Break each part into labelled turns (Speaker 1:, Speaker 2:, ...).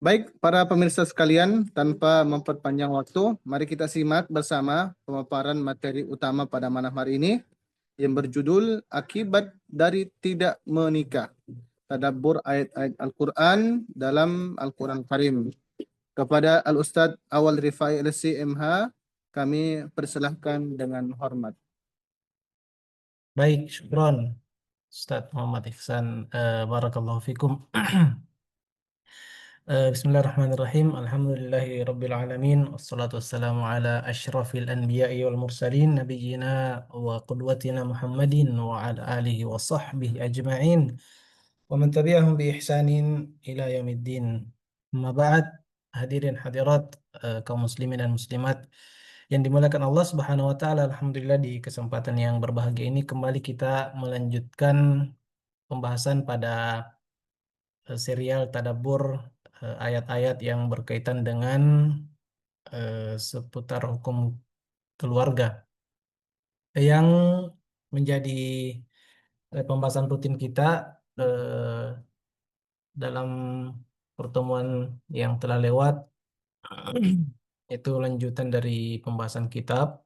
Speaker 1: Baik, para pemirsa sekalian, tanpa memperpanjang waktu, mari kita simak bersama pemaparan materi utama pada malam hari ini yang berjudul Akibat dari Tidak Menikah. Tadabbur ayat-ayat Al-Quran dalam Al-Quran Karim. Kepada Al-Ustadz Awal Rifai LC MH, kami persilahkan dengan hormat.
Speaker 2: Baik, syukron Ustadz Muhammad Ihsan. Barakallahu fikum. Bismillahirrahmanirrahim. Alhamdulillahi rabbil alamin. Wassalatu wassalamu ala asyrafil anbiya'i wal mursalin nabiyyina wa qudwatina Muhammadin wa ala alihi wa sahbihi ajma'in wa man tabi'ahum bi ihsanin ila yaumiddin. Amma ba'd, hadirin hadirat, kaum muslimin dan muslimat yang dimuliakan Allah Subhanahu wa taala. Alhamdulillah, di kesempatan yang berbahagia ini kembali kita melanjutkan pembahasan pada serial tadabbur ayat-ayat yang berkaitan dengan seputar hukum keluarga yang menjadi pembahasan rutin kita dalam pertemuan yang telah lewat. Itu lanjutan dari pembahasan kitab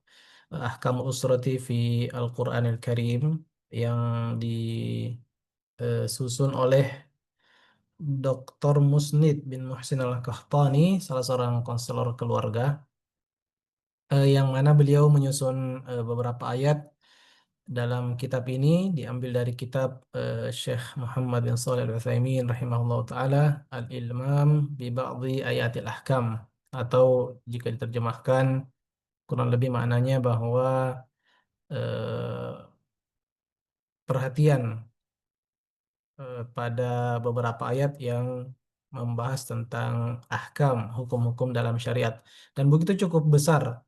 Speaker 2: Ahkam Usrati fi Al-Quranil Karim yang disusun oleh Dr. Musnid bin Muhsin Al-Qahtani, salah seorang konselor keluarga, yang mana beliau menyusun beberapa ayat dalam kitab ini diambil dari kitab Syekh Muhammad bin Shalih Al-Utsaimin rahimahullah taala, Al-Ilmam bi Ba'dhi Ayatil Ahkam, atau jika diterjemahkan kurang lebih maknanya bahwa eh, perhatian pada beberapa ayat yang membahas tentang ahkam, hukum-hukum dalam syariat. Dan begitu cukup besar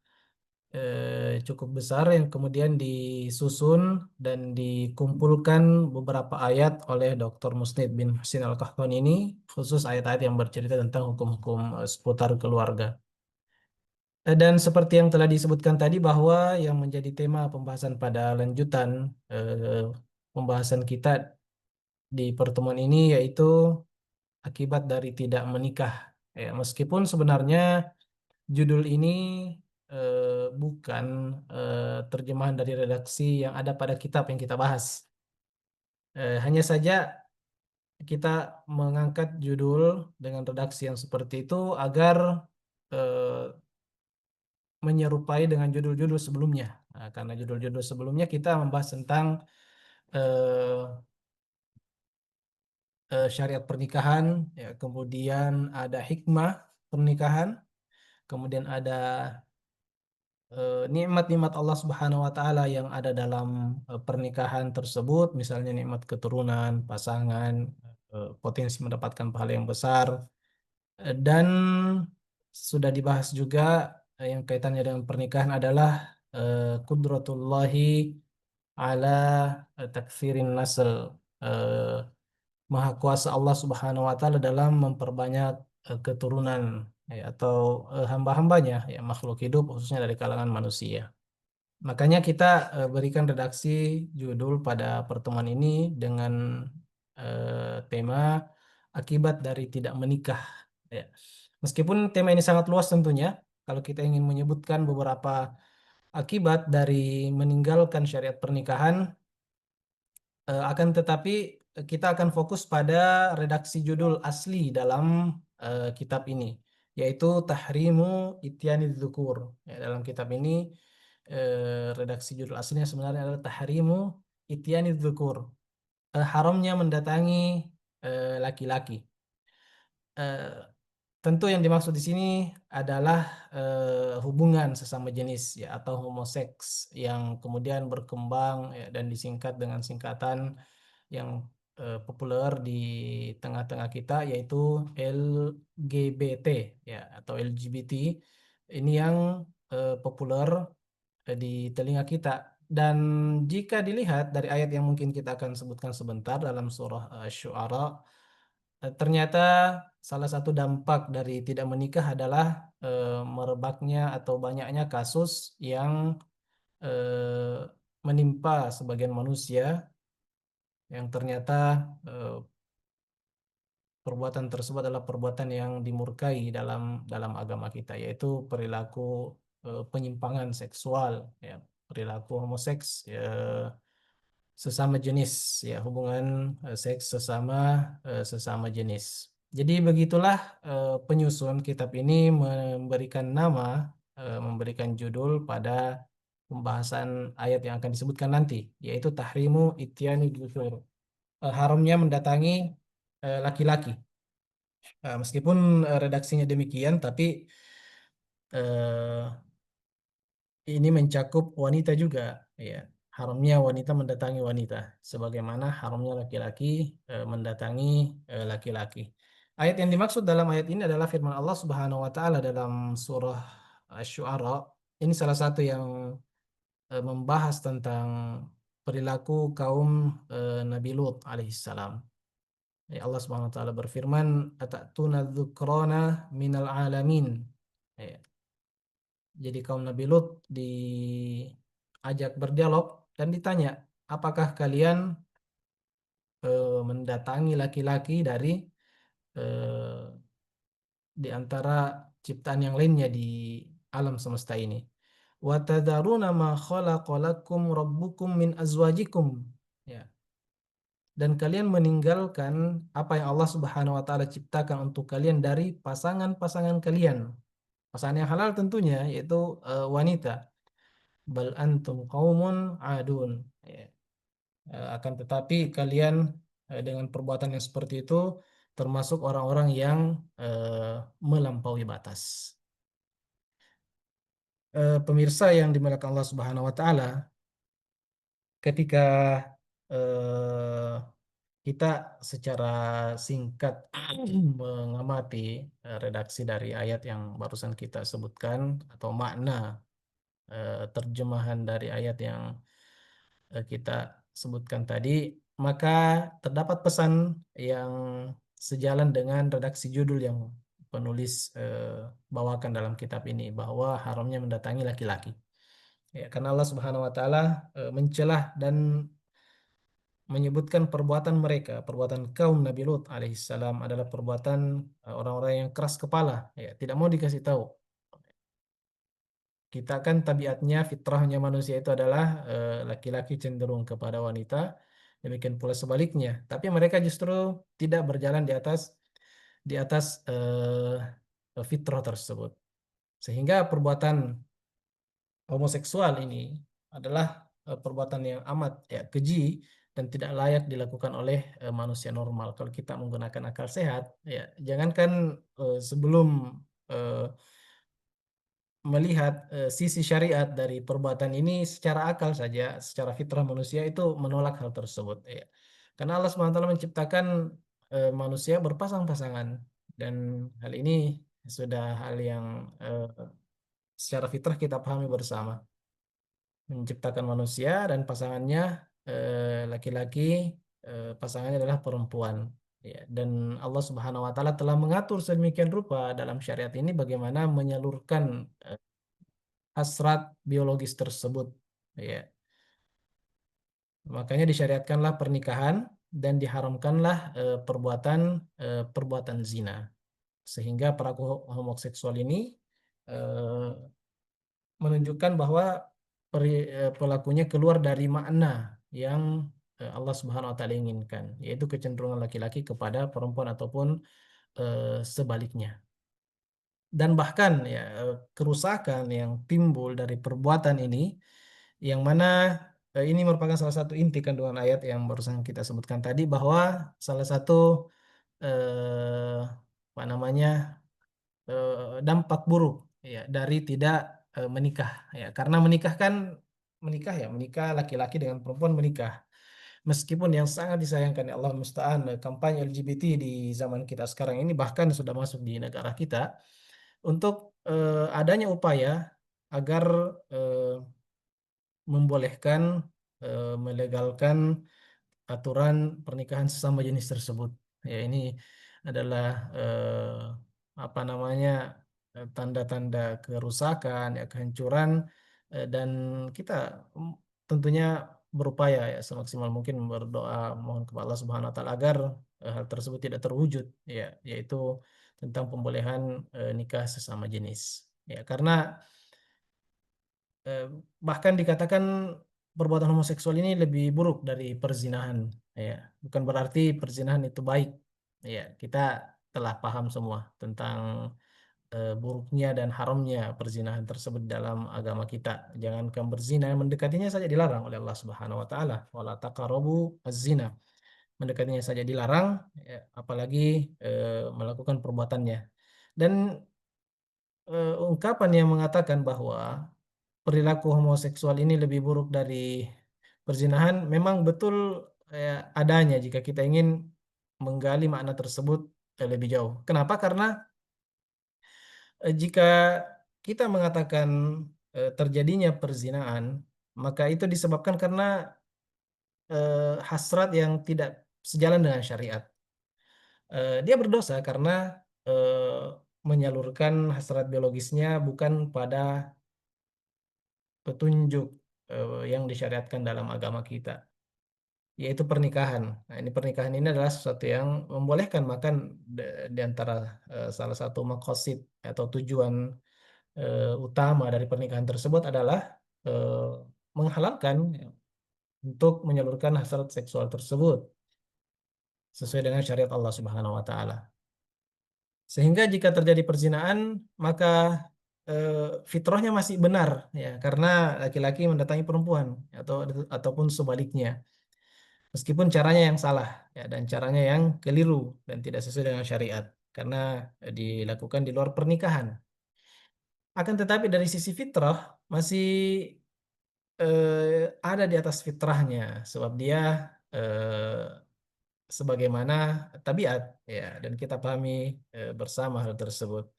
Speaker 2: yang kemudian disusun dan dikumpulkan beberapa ayat oleh Dr. Musnid bin Husin Al-Qahtani ini, khusus ayat-ayat yang bercerita tentang hukum-hukum seputar keluarga. Dan seperti yang telah disebutkan tadi, bahwa yang menjadi tema pembahasan pada lanjutan pembahasan kita di pertemuan ini yaitu akibat dari tidak menikah. Ya, meskipun sebenarnya judul ini bukan terjemahan dari redaksi yang ada pada kitab yang kita bahas. Hanya saja kita mengangkat judul dengan redaksi yang seperti itu agar eh, menyerupai dengan judul-judul sebelumnya. Nah, karena judul-judul sebelumnya kita membahas tentang eh, syariat pernikahan, ya, kemudian ada hikmah pernikahan, kemudian ada nikmat-nikmat Allah Subhanahu wa taala yang ada dalam pernikahan tersebut, misalnya nikmat keturunan, pasangan, potensi mendapatkan pahala yang besar, dan sudah dibahas juga yang kaitannya dengan pernikahan adalah kudratullahi ala takfirin nasl, eh, maha kuasa Allah Subhanahu wa taala dalam memperbanyak keturunan, ya, atau hamba-hambanya, ya, makhluk hidup khususnya dari kalangan manusia. Makanya kita berikan redaksi judul pada pertemuan ini dengan tema akibat dari tidak menikah. Ya. Meskipun tema ini sangat luas tentunya, kalau kita ingin menyebutkan beberapa akibat dari meninggalkan syariat pernikahan, akan tetapi kita akan fokus pada redaksi judul asli dalam kitab ini, yaitu Tahrimu Ityaniz Dzukur. Ya, dalam kitab ini redaksi judul aslinya sebenarnya adalah Tahrimu Ityaniz Dzukur, haramnya mendatangi laki-laki. Eh, Tentu yang dimaksud di sini adalah hubungan sesama jenis, ya, atau homoseks yang kemudian berkembang, ya, dan disingkat dengan singkatan yang populer di tengah-tengah kita, yaitu LGBT, ya, atau LGBT. Ini yang populer di telinga kita. Dan jika dilihat dari ayat yang mungkin kita akan sebutkan sebentar dalam surah Syu'ara, ternyata salah satu dampak dari tidak menikah adalah merebaknya atau banyaknya kasus yang menimpa sebagian manusia yang ternyata perbuatan tersebut adalah perbuatan yang dimurkai dalam agama kita, yaitu perilaku penyimpangan seksual, ya, perilaku homoseks, ya, sesama jenis, ya, hubungan seks sesama jenis. Jadi begitulah penyusun kitab ini memberikan nama, memberikan judul pada pembahasan ayat yang akan disebutkan nanti, yaitu tahrimu ityani dusur, haramnya mendatangi laki-laki. Meskipun redaksinya demikian, tapi eh, ini mencakup wanita juga, ya. Haramnya wanita mendatangi wanita, sebagaimana haramnya laki-laki mendatangi laki-laki. Ayat yang dimaksud dalam ayat ini adalah firman Allah Subhanahu wa taala dalam surah Asy-Syu'ara. Ini salah satu yang membahas tentang perilaku kaum Nabi Lut alaihissalam. Ya, Allah Subhanahu wa taala berfirman, "Atatuna dzukrana minal alamin." Ya, jadi kaum Nabi Lut diajak berdialog dan ditanya, apakah kalian mendatangi laki-laki dari eh, di antara ciptaan yang lainnya di alam semesta ini? Wa tadharuna ma khalaqalakum rabbukum min azwajikum. Ya. Dan kalian meninggalkan apa yang Allah Subhanahu wa taala ciptakan untuk kalian dari pasangan-pasangan kalian. Pasangan yang halal tentunya, yaitu wanita. Bal antum qaumun adun. Ya. Akan tetapi kalian dengan perbuatan yang seperti itu termasuk orang-orang yang melampaui batas. Pemirsa yang dimuliakan Allah Subhanahu wa taala, ketika eh, kita secara singkat mengamati redaksi dari ayat yang barusan kita sebutkan, atau makna terjemahan dari ayat yang kita sebutkan tadi, maka terdapat pesan yang sejalan dengan redaksi judul yang penulis bawakan dalam kitab ini, bahwa haramnya mendatangi laki-laki. Ya, karena Allah Subhanahu wa taala mencelah dan menyebutkan perbuatan mereka, perbuatan kaum Nabi Lut alaihissalam adalah perbuatan orang-orang yang keras kepala, ya, tidak mau dikasih tahu. Kita kan tabiatnya, fitrahnya manusia itu adalah laki-laki cenderung kepada wanita, demikian pula sebaliknya. Tapi mereka justru tidak berjalan di atas fitrah tersebut. Sehingga perbuatan homoseksual ini adalah perbuatan yang amat, ya, keji dan tidak layak dilakukan oleh manusia normal. Kalau kita menggunakan akal sehat, ya, jangankan sebelum eh, melihat sisi syariat dari perbuatan ini, secara akal saja, secara fitrah manusia itu menolak hal tersebut, ya. Karena Allah SWT menciptakan manusia berpasang-pasangan, dan hal ini sudah hal yang secara fitrah kita pahami bersama. Menciptakan manusia dan pasangannya laki-laki, pasangannya adalah perempuan. Ya, dan Allah Subhanahu wa taala telah mengatur sedemikian rupa dalam syariat ini bagaimana menyalurkan hasrat biologis tersebut. Ya, makanya disyariatkanlah pernikahan dan diharamkanlah perbuatan zina. Sehingga pelaku homoseksual ini eh, menunjukkan bahwa pelakunya keluar dari makna yang Allah Subhanahu wa taala inginkan, yaitu kecenderungan laki-laki kepada perempuan ataupun sebaliknya. Dan bahkan, ya, kerusakan yang timbul dari perbuatan ini, yang mana ini merupakan salah satu inti kandungan ayat yang barusan kita sebutkan tadi, bahwa salah satu eh, apa namanya dampak buruk, ya, dari tidak menikah, ya, karena menikah laki-laki dengan perempuan menikah, meskipun yang sangat disayangkan, ya Allah musta'an, kampanye LGBT di zaman kita sekarang ini bahkan sudah masuk di negara kita, untuk adanya upaya agar eh, membolehkan, melegalkan aturan pernikahan sesama jenis tersebut. Ya, ini adalah apa namanya tanda-tanda kerusakan, ya, kehancuran, dan kita tentunya berupaya ya semaksimal mungkin berdoa mohon kepada Allah Subhanahu wa taala agar hal tersebut tidak terwujud ya, yaitu tentang pembolehan nikah sesama jenis. Ya, karena eh, bahkan dikatakan perbuatan homoseksual ini lebih buruk dari perzinahan ya. Bukan berarti perzinahan itu baik. Ya, kita telah paham semua tentang buruknya dan haramnya perzinahan tersebut dalam agama kita. Jangankan berzina, mendekatinya saja dilarang oleh Allah Subhanahu wa taala. Wala taqrabu az-zina. Mendekatinya saja dilarang, ya, apalagi melakukan perbuatannya. Dan ungkapan yang mengatakan bahwa perilaku homoseksual ini lebih buruk dari perzinahan memang betul adanya jika kita ingin menggali makna tersebut lebih jauh. Kenapa? Karena jika kita mengatakan terjadinya perzinahan, maka itu disebabkan karena hasrat yang tidak sejalan dengan syariat. Dia berdosa karena menyalurkan hasrat biologisnya bukan pada petunjuk yang disyariatkan dalam agama kita, yaitu pernikahan. Nah, ini pernikahan ini adalah sesuatu yang membolehkan, makan di antara salah satu maqasid atau tujuan utama dari pernikahan tersebut adalah eh, menghalalkan ya, untuk menyalurkan hasrat seksual tersebut sesuai dengan syariat Allah Subhanahu wa taala. Sehingga jika terjadi perzinahan, maka fitrahnya masih benar ya, karena laki-laki mendatangi perempuan ataupun sebaliknya. Meskipun caranya yang salah ya, dan caranya yang keliru dan tidak sesuai dengan syariat karena dilakukan di luar pernikahan. Akan tetapi dari sisi fitrah masih ada di atas fitrahnya sebab dia eh, sebagaimana tabiat ya, dan kita pahami bersama hal tersebut.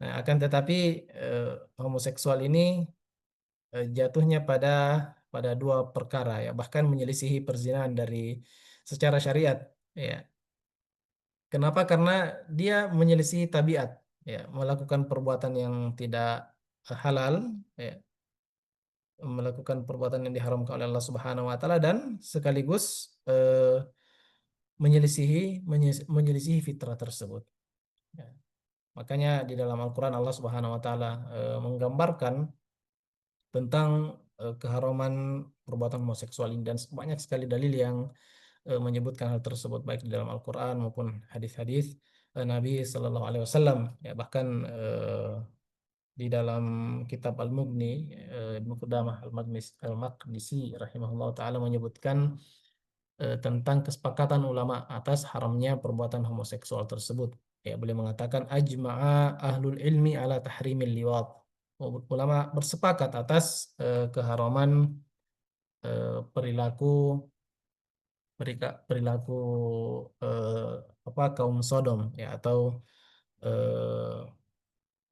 Speaker 2: Nah, akan tetapi eh, homoseksual ini jatuhnya pada dua perkara ya, bahkan menyelisihi perzinahan dari secara syariat ya. Kenapa? Karena dia menyelisihi tabiat ya, melakukan perbuatan yang tidak halal ya, melakukan perbuatan yang diharamkan oleh Allah Subhanahu wa taala dan sekaligus menyelisihi fitrah tersebut. Ya. Makanya di dalam Al-Qur'an Allah Subhanahu wa taala menggambarkan tentang keharaman perbuatan homoseksual ini dan banyak sekali dalil yang menyebutkan hal tersebut baik di dalam Al-Qur'an maupun hadis-hadis Nabi Sallallahu Alaihi Wasallam. Ya, bahkan di dalam kitab Al-Mughni Ibnu Qudamah Al-Maqdisi rahimahullah taala menyebutkan tentang kesepakatan ulama atas haramnya perbuatan homoseksual tersebut. Ya, beliau mengatakan ajma'a ahlul ilmi ala tahrimil liwat. Ulama bersepakat atas keharaman perilaku perilaku eh, apa kaum Sodom ya, atau eh,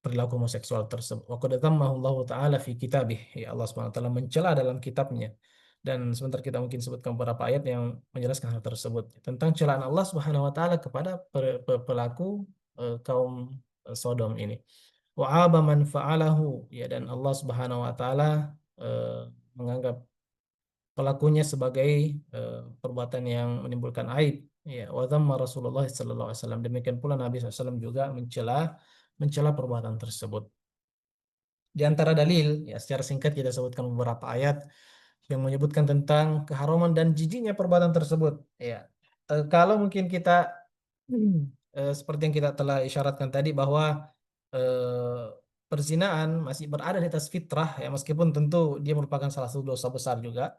Speaker 2: perilaku homoseksual tersebut. Wa qad dzammahu Allah taala fi kitabih. Ya, Allah Subhanahu wa taala mencela dalam kitabnya. Dan sebentar kita mungkin sebutkan beberapa ayat yang menjelaskan hal tersebut tentang celaan Allah Subhanahu wa taala kepada pelaku kaum Sodom ini. Wa aba man fa'alahu ya, dan Allah Subhanahu wa taala menganggap pelakunya sebagai perbuatan yang menimbulkan aib ya, wa dzamma Rasulullah sallallahu alaihi wasallam, demikian pula Nabi SAW juga mencela perbuatan tersebut. Di antara dalil ya, secara singkat kita sebutkan beberapa ayat yang menyebutkan tentang keharaman dan jijiknya perbuatan tersebut ya. Kalau mungkin kita seperti yang kita telah isyaratkan tadi bahwa eh, perzinaan masih berada di atas fitrah ya, meskipun tentu dia merupakan salah satu dosa besar juga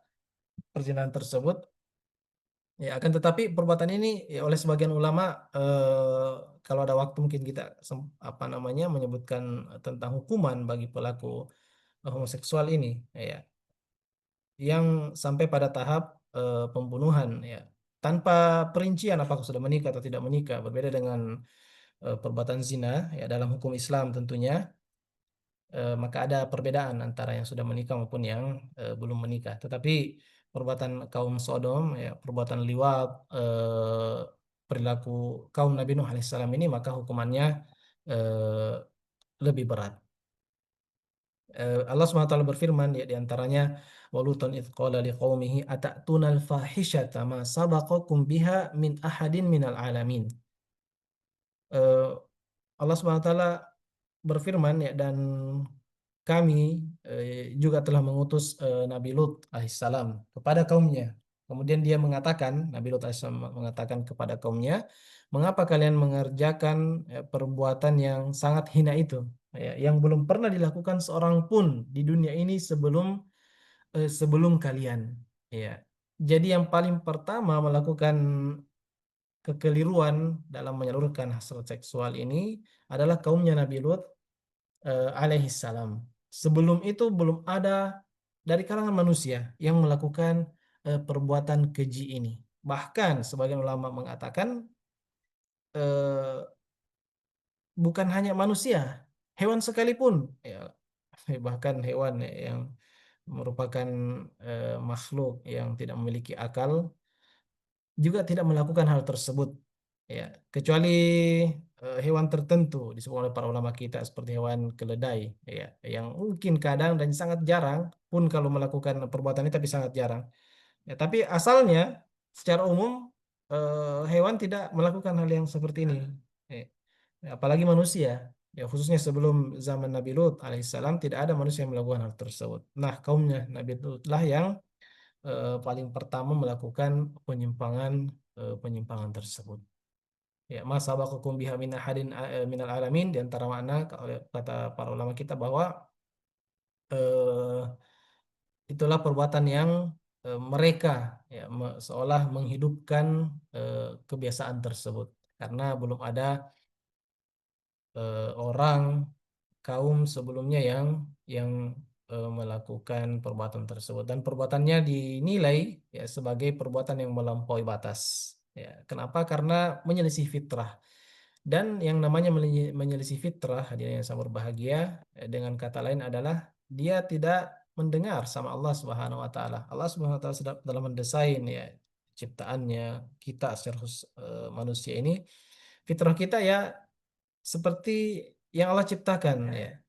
Speaker 2: perzinahan tersebut. Ya, akan tetapi perbuatan ini ya, oleh sebagian ulama kalau ada waktu mungkin kita apa namanya menyebutkan tentang hukuman bagi pelaku homoseksual ini ya, yang sampai pada tahap pembunuhan ya, tanpa perincian apakah sudah menikah atau tidak menikah, berbeda dengan perbuatan zina ya dalam hukum Islam tentunya. Maka ada perbedaan antara yang sudah menikah maupun yang belum menikah. Tetapi perbuatan kaum Sodom, ya, perbuatan liwat, perilaku kaum Nabi Nuh alaihissalam ini, maka hukumannya lebih berat. Allah SWT berfirman ya di antaranya walutan idh qala liqaumihi ata'tunal fahisyata ma sabaqakum biha min ahadin minal alamin. Eh, Allah SWT berfirman ya dan kami juga telah mengutus Nabi Lut alaihissalam kepada kaumnya. Kemudian dia mengatakan, Nabi Lut alaihissalam mengatakan kepada kaumnya, mengapa kalian mengerjakan perbuatan yang sangat hina itu, ya, yang belum pernah dilakukan seorang pun di dunia ini sebelum kalian. Ya. Jadi yang paling pertama melakukan kekeliruan dalam menyalurkan hasrat seksual ini adalah kaumnya Nabi Lut alaihi salam. Sebelum itu belum ada dari kalangan manusia yang melakukan perbuatan keji ini. Bahkan sebagian ulama mengatakan eh, bukan hanya manusia, hewan sekalipun, ya, bahkan hewan yang merupakan makhluk yang tidak memiliki akal juga tidak melakukan hal tersebut, ya, kecuali hewan tertentu disebut oleh para ulama kita seperti hewan keledai, ya, yang mungkin kadang dan sangat jarang pun kalau melakukan perbuatan ini tapi sangat jarang, ya, tapi asalnya secara umum hewan tidak melakukan hal yang seperti ini. Eh, Apalagi manusia, ya, khususnya sebelum zaman Nabi Lut alaihissalam tidak ada manusia yang melakukan hal tersebut. Nah, kaumnya Nabi Lut lah yang paling pertama melakukan penyimpangan tersebut. Ya, ma sabaqakum biha min ahadin minal alamin, di antara makna kata para ulama kita bahwa eh, itulah perbuatan yang mereka ya seolah menghidupkan kebiasaan tersebut karena belum ada orang kaum sebelumnya yang melakukan perbuatan tersebut dan perbuatannya dinilai ya sebagai perbuatan yang melampaui batas. Ya, kenapa? Karena menyelisih fitrah. Dan yang namanya menyelisih fitrah, hadirin yang sangat berbahagia, dengan kata lain adalah dia tidak mendengar sama Allah Subhanahu wa taala. Allah Subhanahu wa taala sedang dalam mendesain ya ciptaannya kita secara manusia ini, fitrah kita ya seperti yang Allah ciptakan ya,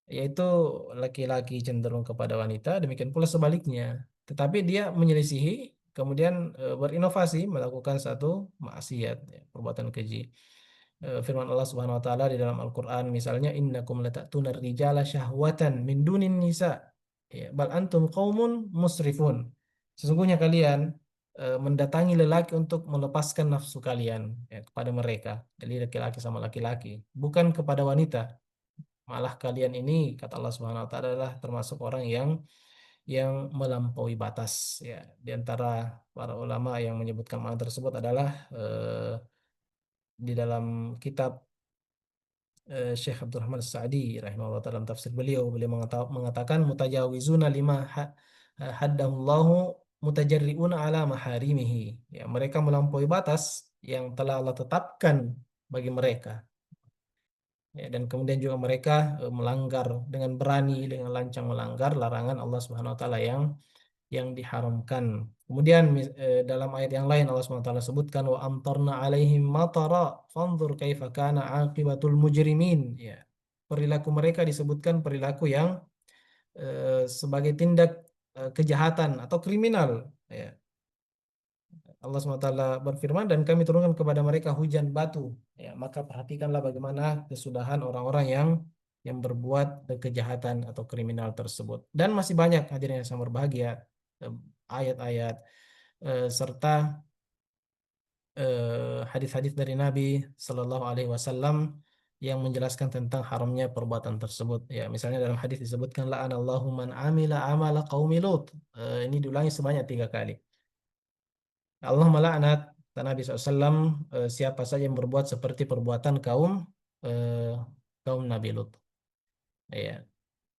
Speaker 2: yaitu laki-laki cenderung kepada wanita, demikian pula sebaliknya. Tetapi dia menyelisihi, kemudian berinovasi melakukan satu maksiat, ya, perbuatan keji. Firman Allah Subhanahu wa taala di dalam Al-Qur'an misalnya innakum lata'tunar rijala syahwatan min dunin nisa. Ya, bal antum qaumun musrifun. Sesungguhnya kalian mendatangi lelaki untuk melepaskan nafsu kalian ya, kepada mereka. Jadi laki-laki sama laki-laki, bukan kepada wanita. Malah kalian ini kata Allah Subhanahu wa taala adalah termasuk orang yang melampaui batas ya. Di antara para ulama yang menyebutkan makna tersebut adalah di dalam kitab Syekh Abdurrahman As-Sa'di rahimahullah dalam tafsir beliau mengatakan mutajawizuna lima haddahullahu mutajarriuna ala maharimihi, ya mereka melampaui batas yang telah Allah tetapkan bagi mereka. Ya, dan kemudian juga mereka melanggar dengan berani dengan lancang melanggar larangan Allah Subhanahu wa taala yang diharamkan. Kemudian dalam ayat yang lain Allah Subhanahu wa taala sebutkan wa amtarna alaihim matara fanzur kaifa kana aqibatul mujrimin. Ya. Perilaku mereka disebutkan perilaku yang sebagai tindak kejahatan atau kriminal. Ya. Allah SWT berfirman dan kami turunkan kepada mereka hujan batu. Ya, maka perhatikanlah bagaimana kesudahan orang-orang yang berbuat kejahatan atau kriminal tersebut. Dan masih banyak hadirin yang sangat berbahagia eh, ayat-ayat serta hadis-hadis dari Nabi Shallallahu Alaihi Wasallam yang menjelaskan tentang haramnya perbuatan tersebut. Ya, misalnya dalam hadis disebutkan la'anallahu man amila amala qaumi Lut. Ini diulangi sebanyak 3 kali. Allah melaknat kata Nabi SAW siapa saja yang berbuat seperti perbuatan eh, kaum Nabi Lut. Ya.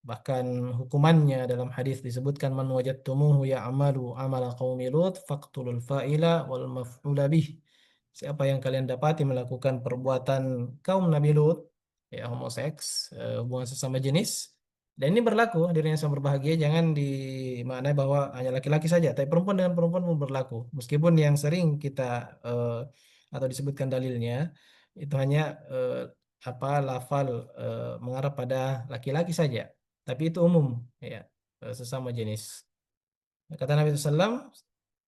Speaker 2: Bahkan hukumannya dalam hadis disebutkan man wajadtumuhu ya'malu amala qaumi Lut faqtulul fa'ila wal maf'ula bih. Siapa yang kalian dapati melakukan perbuatan kaum Nabi Lut, ya homoseks, hubungan sesama jenis. Dan ini berlaku, hadirin yang sangat berbahagia, jangan dimaknai bahwa hanya laki-laki saja, tapi perempuan dengan perempuan pun berlaku. Meskipun yang sering kita atau disebutkan dalilnya itu hanya apa lafal mengarah pada laki-laki saja. tapi itu umum, ya, sesama jenis. Kata Nabi SAW,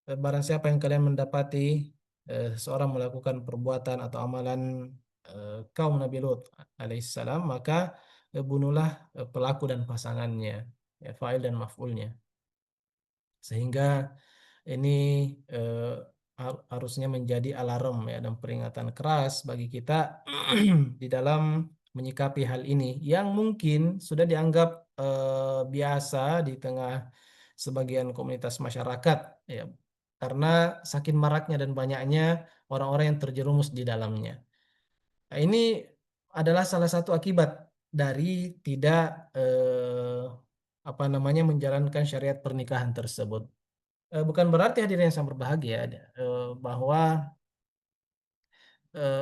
Speaker 2: barang siapa yang kalian mendapati seseorang melakukan perbuatan atau amalan kaum Nabi Lut alaihissalam, maka bunuhlah pelaku dan pasangannya, ya, fa'il dan maf'ulnya. Sehingga ini eh, harusnya menjadi alarm, ya, dan peringatan keras bagi kita di dalam menyikapi hal ini yang mungkin sudah dianggap biasa di tengah sebagian komunitas masyarakat, ya, karena saking maraknya dan banyaknya orang-orang yang terjerumus di dalamnya. Nah, ini adalah salah satu akibat dari tidak apa namanya menjalankan syariat pernikahan tersebut. Bukan berarti hadirin yang sangat berbahagia bahwa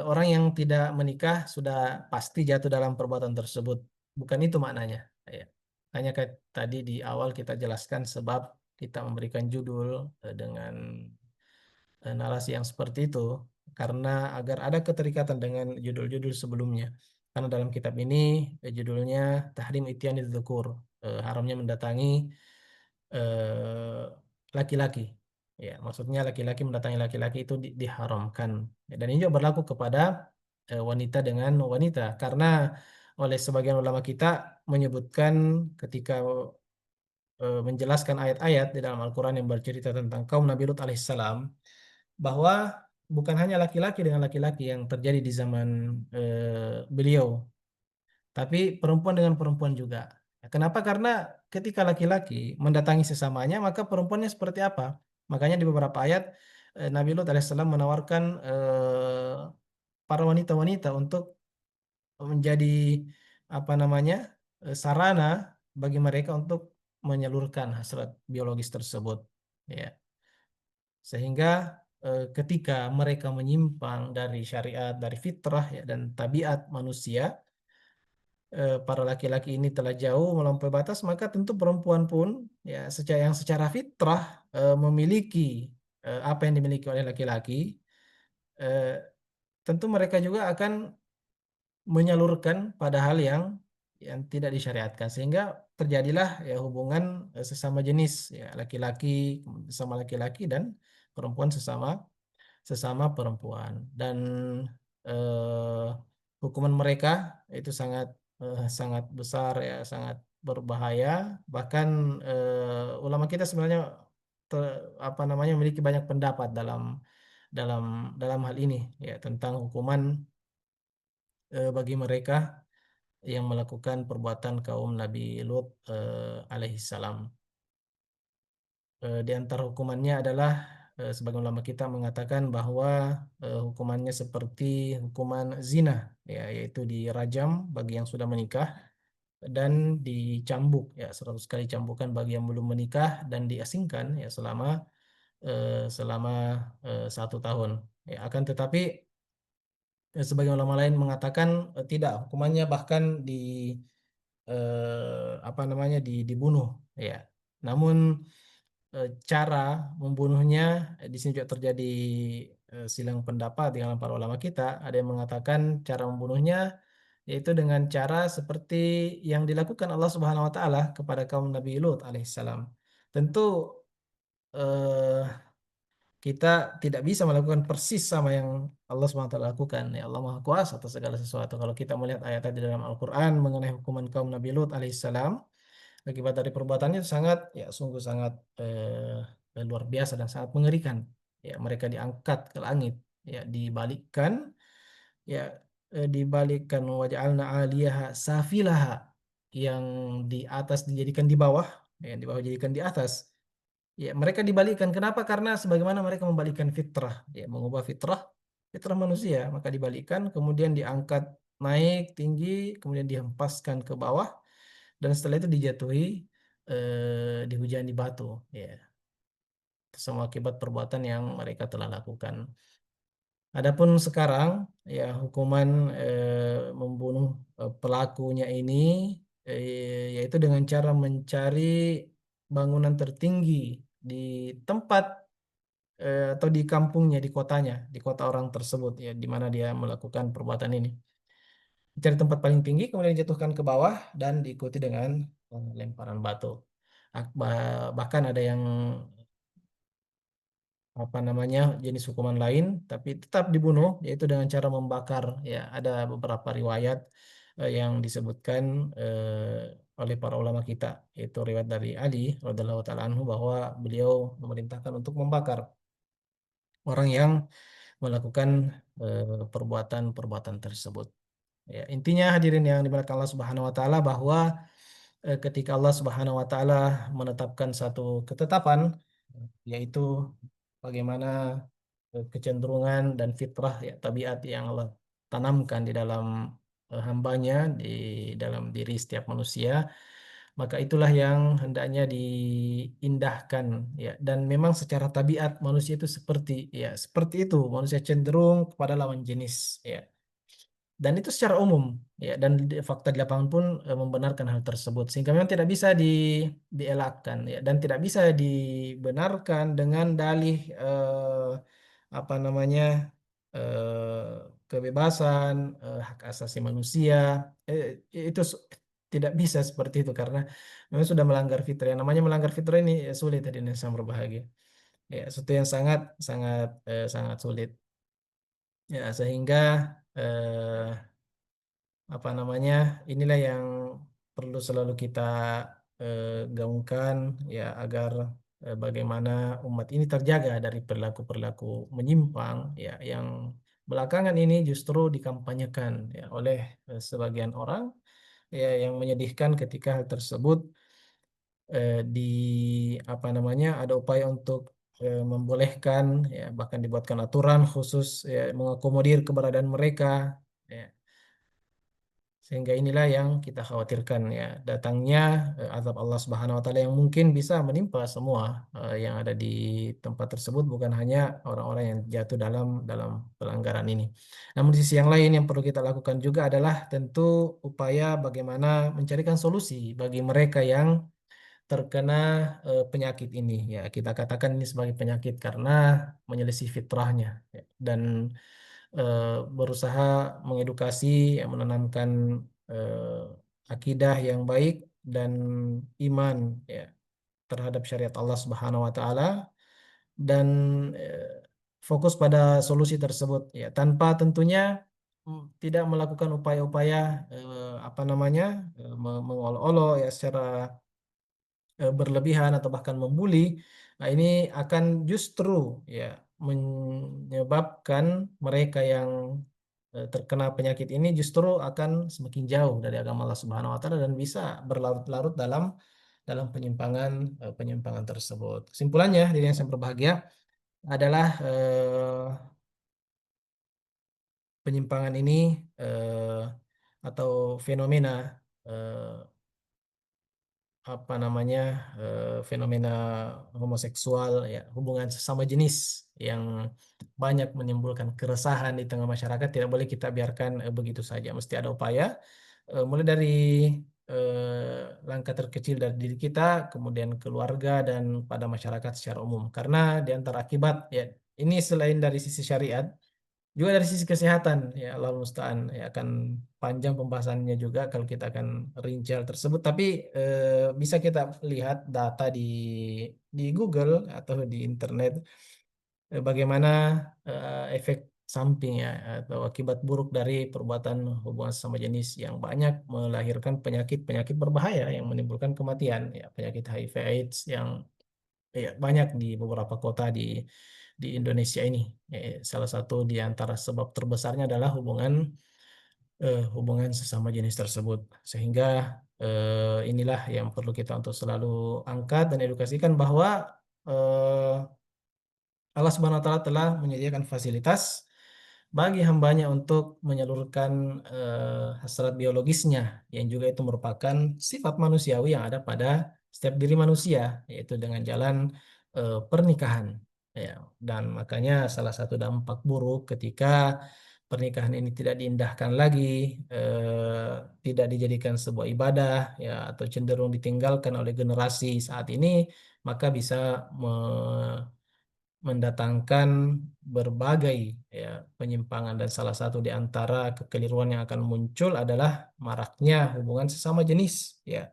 Speaker 2: orang yang tidak menikah sudah pasti jatuh dalam perbuatan tersebut. Bukan itu maknanya. Ya. Hanya kayak tadi di awal kita jelaskan sebab kita memberikan judul dengan narasi yang seperti itu karena agar ada keterikatan dengan judul-judul sebelumnya. Karena dalam kitab ini judulnya Tahrim Ityan Dzukur, haramnya mendatangi eh, laki-laki. Ya, maksudnya laki-laki mendatangi laki-laki itu diharamkan. Ya, dan ini juga berlaku kepada wanita dengan wanita karena oleh sebagian ulama kita menyebutkan ketika menjelaskan ayat-ayat di dalam Al-Quran yang bercerita tentang kaum Nabi Lut alaihissalam bahwa bukan hanya laki-laki dengan laki-laki yang terjadi di zaman beliau, tapi perempuan dengan perempuan juga. Kenapa? Karena ketika laki-laki mendatangi sesamanya, maka perempuannya seperti apa? Makanya di beberapa ayat Nabi Lut alaihissalam menawarkan para wanita-wanita untuk menjadi apa namanya sarana bagi mereka untuk menyalurkan hasrat biologis tersebut. Ya, sehingga ketika mereka menyimpang dari syariat, dari fitrah, ya, dan tabiat manusia, para laki-laki ini telah jauh melampaui batas, maka tentu perempuan pun, ya, secara fitrah memiliki apa yang dimiliki oleh laki-laki, eh, tentu mereka juga akan menyalurkan pada hal yang tidak disyariatkan, sehingga terjadilah, ya, hubungan sesama jenis, ya, laki-laki sama laki-laki dan perempuan sesama sesama perempuan, dan eh, hukuman mereka itu sangat sangat besar, ya, sangat berbahaya. Bahkan ulama kita sebenarnya apa namanya memiliki banyak pendapat dalam dalam hal ini, ya, tentang hukuman bagi mereka yang melakukan perbuatan kaum Nabi Lut alaihissalam. Di antara hukumannya adalah sebagian ulama kita mengatakan bahwa hukumannya seperti hukuman zina, ya, yaitu dirajam bagi yang sudah menikah dan dicambuk, ya, 100 kali cambukan bagi yang belum menikah dan diasingkan, ya, selama 1 tahun. Ya, akan tetapi sebagian ulama lain mengatakan tidak, hukumannya bahkan apa namanya dibunuh, ya. Namun cara membunuhnya di sini juga terjadi silang pendapat di kalangan para ulama kita. Ada yang mengatakan cara membunuhnya yaitu dengan cara seperti yang dilakukan Allah Subhanahu wa taala kepada kaum Nabi Lut alaihissalam. Tentu eh, kita tidak bisa melakukan persis sama yang Allah Subhanahu wa taala lakukan. Ya, Allah Maha Kuasa atas segala sesuatu. Kalau kita melihat ayat di dalam Al-Qur'an mengenai hukuman kaum Nabi Lut alaihissalam, akibat dari perbuatannya sangat, ya, sungguh sangat luar biasa dan sangat mengerikan. Ya, mereka diangkat ke langit, ya, ya, dibalikkan waja'alna 'aliyaha safilaha, yang di atas dijadikan di bawah, ya, yang di bawah dijadikan di atas. Ya, mereka dibalikkan. Kenapa? Karena sebagaimana mereka membalikkan fitrah, ya, mengubah fitrah manusia, maka dibalikkan, kemudian diangkat naik tinggi, kemudian dihempaskan ke bawah, dan setelah itu dijatuhi, dihujani batu, ya. Itu semua akibat perbuatan yang mereka telah lakukan. Adapun sekarang, ya, hukuman membunuh pelakunya ini yaitu dengan cara mencari bangunan tertinggi di tempat atau di kampungnya, di kotanya, di kota orang tersebut, ya, di mana dia melakukan perbuatan ini. Cari tempat paling tinggi, kemudian dijatuhkan ke bawah dan diikuti dengan lemparan batu. Bahkan ada yang apa namanya jenis hukuman lain, tapi tetap dibunuh, yaitu dengan cara membakar. Ya, ada beberapa riwayat yang disebutkan oleh para ulama kita, yaitu riwayat dari Ali radhiyallahu taala anhu bahwa beliau memerintahkan untuk membakar orang yang melakukan perbuatan-perbuatan tersebut. Ya, intinya hadirin yang dimuliakan Allah Subhanahu wa taala bahwa ketika Allah Subhanahu wa taala menetapkan satu ketetapan, yaitu bagaimana kecenderungan dan fitrah, ya tabiat yang Allah tanamkan di dalam hambanya, di dalam diri setiap manusia, maka itulah yang hendaknya diindahkan, ya. Dan memang secara tabiat manusia itu seperti itu, manusia cenderung kepada lawan jenis, ya. Dan itu secara umum, ya. Dan fakta di lapangan pun membenarkan hal tersebut, sehingga memang tidak bisa dielakkan, ya. Dan tidak bisa dibenarkan dengan dalih apa namanya kebebasan, hak asasi manusia. Eh, itu tidak bisa seperti itu karena memang sudah melanggar fitrah. Yang namanya melanggar fitrah ini sulit tadi yang berbahagia. Ya, sesuatu yang sangat sangat sangat sulit. Ya, sehingga apa namanya inilah yang perlu selalu kita gaungkan, ya, agar bagaimana umat ini terjaga dari perilaku-perilaku menyimpang, ya, yang belakangan ini justru dikampanyekan, ya, oleh sebagian orang, ya, yang menyedihkan ketika hal tersebut di apa namanya ada upaya untuk membolehkan, ya, bahkan dibuatkan aturan khusus, ya, mengakomodir keberadaan mereka, ya. Sehingga inilah yang kita khawatirkan, ya, datangnya azab Allah Subhanahu wa taala yang mungkin bisa menimpa semua yang ada di tempat tersebut, bukan hanya orang-orang yang jatuh dalam dalam pelanggaran ini. Namun di sisi yang lain yang perlu kita lakukan juga adalah tentu upaya bagaimana mencarikan solusi bagi mereka yang terkena penyakit ini, ya. Kita katakan ini sebagai penyakit karena menyelisih fitrahnya, ya. Dan eh, berusaha mengedukasi, ya, menanamkan akidah yang baik dan iman, ya, terhadap syariat Allah Subhanahu wa taala, dan fokus pada solusi tersebut, ya, tanpa tentunya tidak melakukan upaya-upaya apa namanya mengolok-olok, ya, secara berlebihan atau bahkan membuli. Nah, ini akan justru, ya, menyebabkan mereka yang terkena penyakit ini justru akan semakin jauh dari agama Allah Subhanahu wa taala dan bisa berlarut-larut dalam dalam penyimpangan tersebut. Kesimpulannya, diri yang saya berbahagia adalah penyimpangan ini eh, atau fenomena eh, apa namanya fenomena homoseksual, ya, hubungan sesama jenis yang banyak menimbulkan keresahan di tengah masyarakat tidak boleh kita biarkan begitu saja. Mesti ada upaya mulai dari langkah terkecil dari diri kita, kemudian keluarga dan pada masyarakat secara umum. Karena di antara akibat, ya, ini selain dari sisi syariat juga dari sisi kesehatan, ya, Allah musta'an, ya, akan panjang pembahasannya juga kalau kita akan rinci hal tersebut, tapi bisa kita lihat data di Google atau di internet bagaimana efek samping, ya, atau akibat buruk dari perbuatan hubungan sesama jenis yang banyak melahirkan penyakit-penyakit berbahaya yang menimbulkan kematian, ya, penyakit HIV/AIDS yang, ya, banyak di beberapa kota di Indonesia ini. Salah satu di antara sebab terbesarnya adalah hubungan sesama jenis tersebut. Sehingga inilah yang perlu kita untuk selalu angkat dan edukasikan bahwa eh, Allah Subhanahu wa taala telah menyediakan fasilitas bagi hambanya untuk menyalurkan hasrat biologisnya yang juga itu merupakan sifat manusiawi yang ada pada setiap diri manusia, yaitu dengan jalan pernikahan, ya. Dan makanya salah satu dampak buruk ketika pernikahan ini tidak diindahkan lagi, tidak dijadikan sebuah ibadah, ya, atau cenderung ditinggalkan oleh generasi saat ini, maka bisa mendatangkan berbagai ya penyimpangan, dan salah satu di antara kekeliruan yang akan muncul adalah maraknya hubungan sesama jenis ya.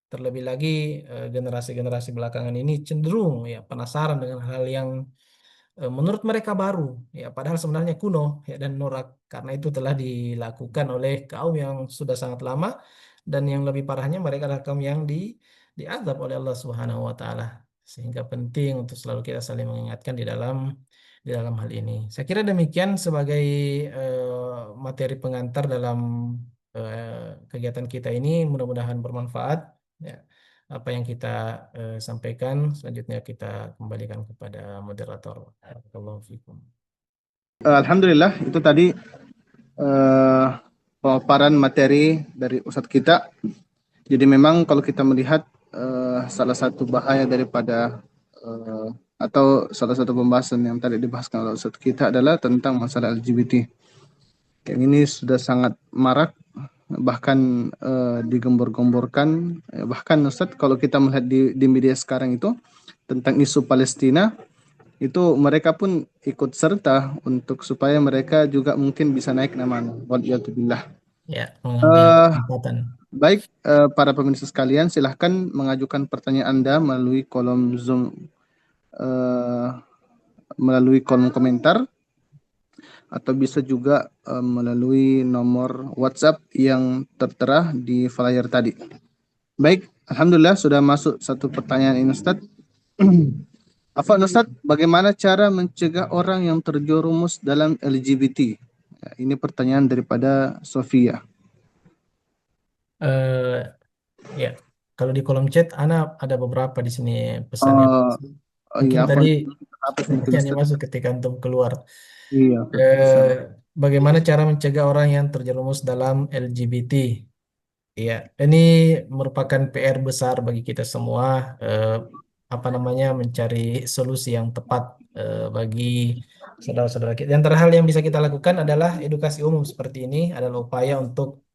Speaker 2: Terlebih lagi generasi-generasi belakangan ini cenderung ya penasaran dengan hal yang menurut mereka baru ya, padahal sebenarnya kuno ya dan norak, karena itu telah dilakukan oleh kaum yang sudah sangat lama, dan yang lebih parahnya mereka adalah kaum yang diazab oleh Allah Subhanahu wa taala. Sehingga penting untuk selalu kita saling mengingatkan di dalam hal ini. Saya kira demikian sebagai materi pengantar dalam kegiatan kita ini, mudah-mudahan bermanfaat ya apa yang kita sampaikan. Selanjutnya kita kembalikan kepada moderator. Barakallahu fikum.
Speaker 1: Alhamdulillah, itu tadi eh, pemaparan materi dari Ustadz kita. Jadi memang kalau kita melihat salah satu bahaya daripada eh, atau salah satu pembahasan yang tadi dibahaskan oleh Ustadz kita adalah tentang masalah LGBT. Yang ini sudah sangat marak, bahkan digembor-gemborkan. Bahkan Ustadz, kalau kita melihat di media sekarang itu tentang isu Palestina, itu mereka pun ikut serta untuk supaya mereka juga mungkin bisa naik namanya. Waliyatubillah.
Speaker 2: Ya, mengambil
Speaker 1: Eh,
Speaker 2: kesempatan.
Speaker 1: Baik, para pemirsa sekalian, silahkan mengajukan pertanyaan Anda melalui kolom Zoom, eh, melalui kolom komentar, atau bisa juga melalui nomor WhatsApp yang tertera di flyer tadi. Baik, Alhamdulillah sudah masuk satu pertanyaan ini, Ustaz. Afwan Ustaz, bagaimana cara mencegah orang yang terjerumus dalam LGBT? Ya, ini pertanyaan daripada Sofia.
Speaker 2: eh ya, kalau di kolom chat Ana ada beberapa di sini pesan yang
Speaker 1: Oh, oh iya,
Speaker 2: mungkin tadi
Speaker 1: Afwan. Apa mungkin
Speaker 2: pertanyaan yang
Speaker 1: Ustaz?
Speaker 2: masuk ketika antum keluar.
Speaker 1: Iya,
Speaker 2: Eh,
Speaker 1: Ustaz.
Speaker 2: Bagaimana cara mencegah orang yang terjerumus dalam LGBT? Iya, ini merupakan PR besar bagi kita semua. eh, apa namanya, mencari solusi yang tepat bagi saudara-saudara kita. Di antara hal yang bisa kita lakukan adalah edukasi umum seperti ini, adalah upaya untuk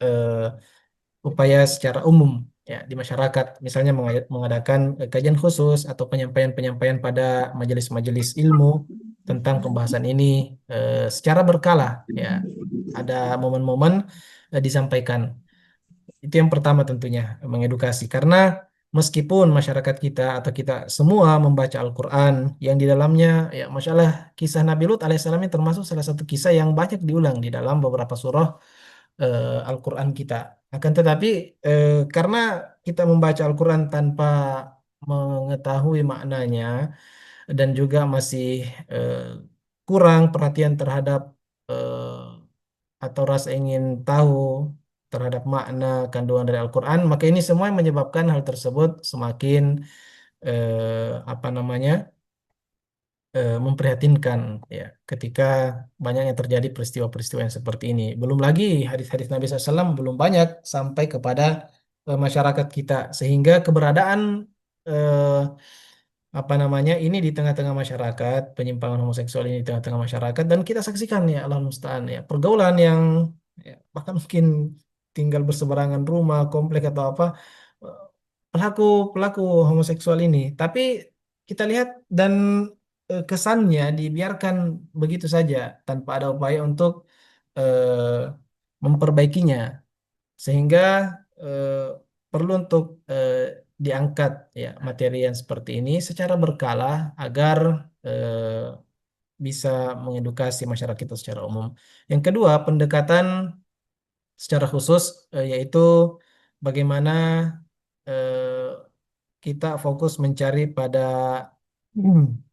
Speaker 2: upaya secara umum ya di masyarakat. Misalnya mengadakan kajian khusus atau penyampaian-penyampaian pada majelis-majelis ilmu tentang pembahasan ini secara berkala ya. Ada momen-momen disampaikan. Itu yang pertama tentunya, mengedukasi. Karena meskipun masyarakat kita atau kita semua membaca Al-Quran yang di dalamnya, ya Masya Allah, kisah Nabi Lut alaihissalam ini termasuk salah satu kisah yang banyak diulang di dalam beberapa surah Al-Quran kita. Akan tetapi karena kita membaca Al-Quran tanpa mengetahui maknanya, dan juga masih eh, kurang perhatian terhadap atau rasa ingin tahu terhadap makna kandungan dari Al-Quran, maka ini semua yang menyebabkan hal tersebut semakin apa namanya memprihatinkan ya ketika banyaknya terjadi peristiwa-peristiwa yang seperti ini. Belum lagi hadis-hadis Nabi SAW belum banyak sampai kepada masyarakat kita, sehingga keberadaan eh, apa namanya ini di tengah-tengah masyarakat, penyimpangan homoseksual ini di tengah-tengah masyarakat, dan kita saksikan ya Allah musta'an ya pergaulan yang ya, bahkan mungkin tinggal berseberangan rumah, komplek atau apa, eh, pelaku pelaku homoseksual ini, tapi kita lihat dan kesannya dibiarkan begitu saja tanpa ada upaya untuk memperbaikinya, sehingga eh, perlu untuk diangkat ya materi yang seperti ini secara berkala agar bisa mengedukasi masyarakat kita secara umum. Yang kedua, pendekatan secara khusus yaitu bagaimana eh, kita fokus mencari pada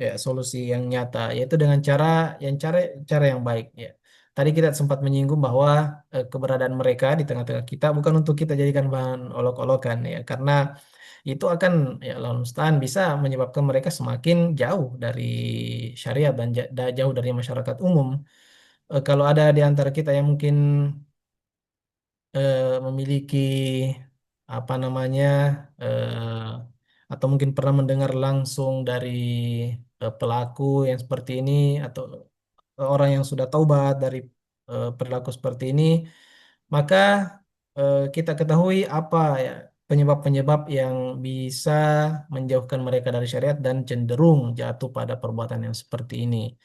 Speaker 2: ya solusi yang nyata, yaitu dengan cara yang baik ya. Tadi kita sempat menyinggung bahwa keberadaan mereka di tengah-tengah kita bukan untuk kita jadikan bahan olok-olokan ya, karena itu akan ya Allah musta'an bisa menyebabkan mereka semakin jauh dari syariat dan jauh dari masyarakat umum. Kalau ada di antara kita yang mungkin memiliki apa namanya atau mungkin pernah mendengar langsung dari pelaku yang seperti ini, atau orang yang sudah taubat dari perilaku seperti ini, maka kita ketahui apa ya penyebab-penyebab yang bisa menjauhkan mereka dari syariat dan cenderung jatuh pada perbuatan yang seperti ini.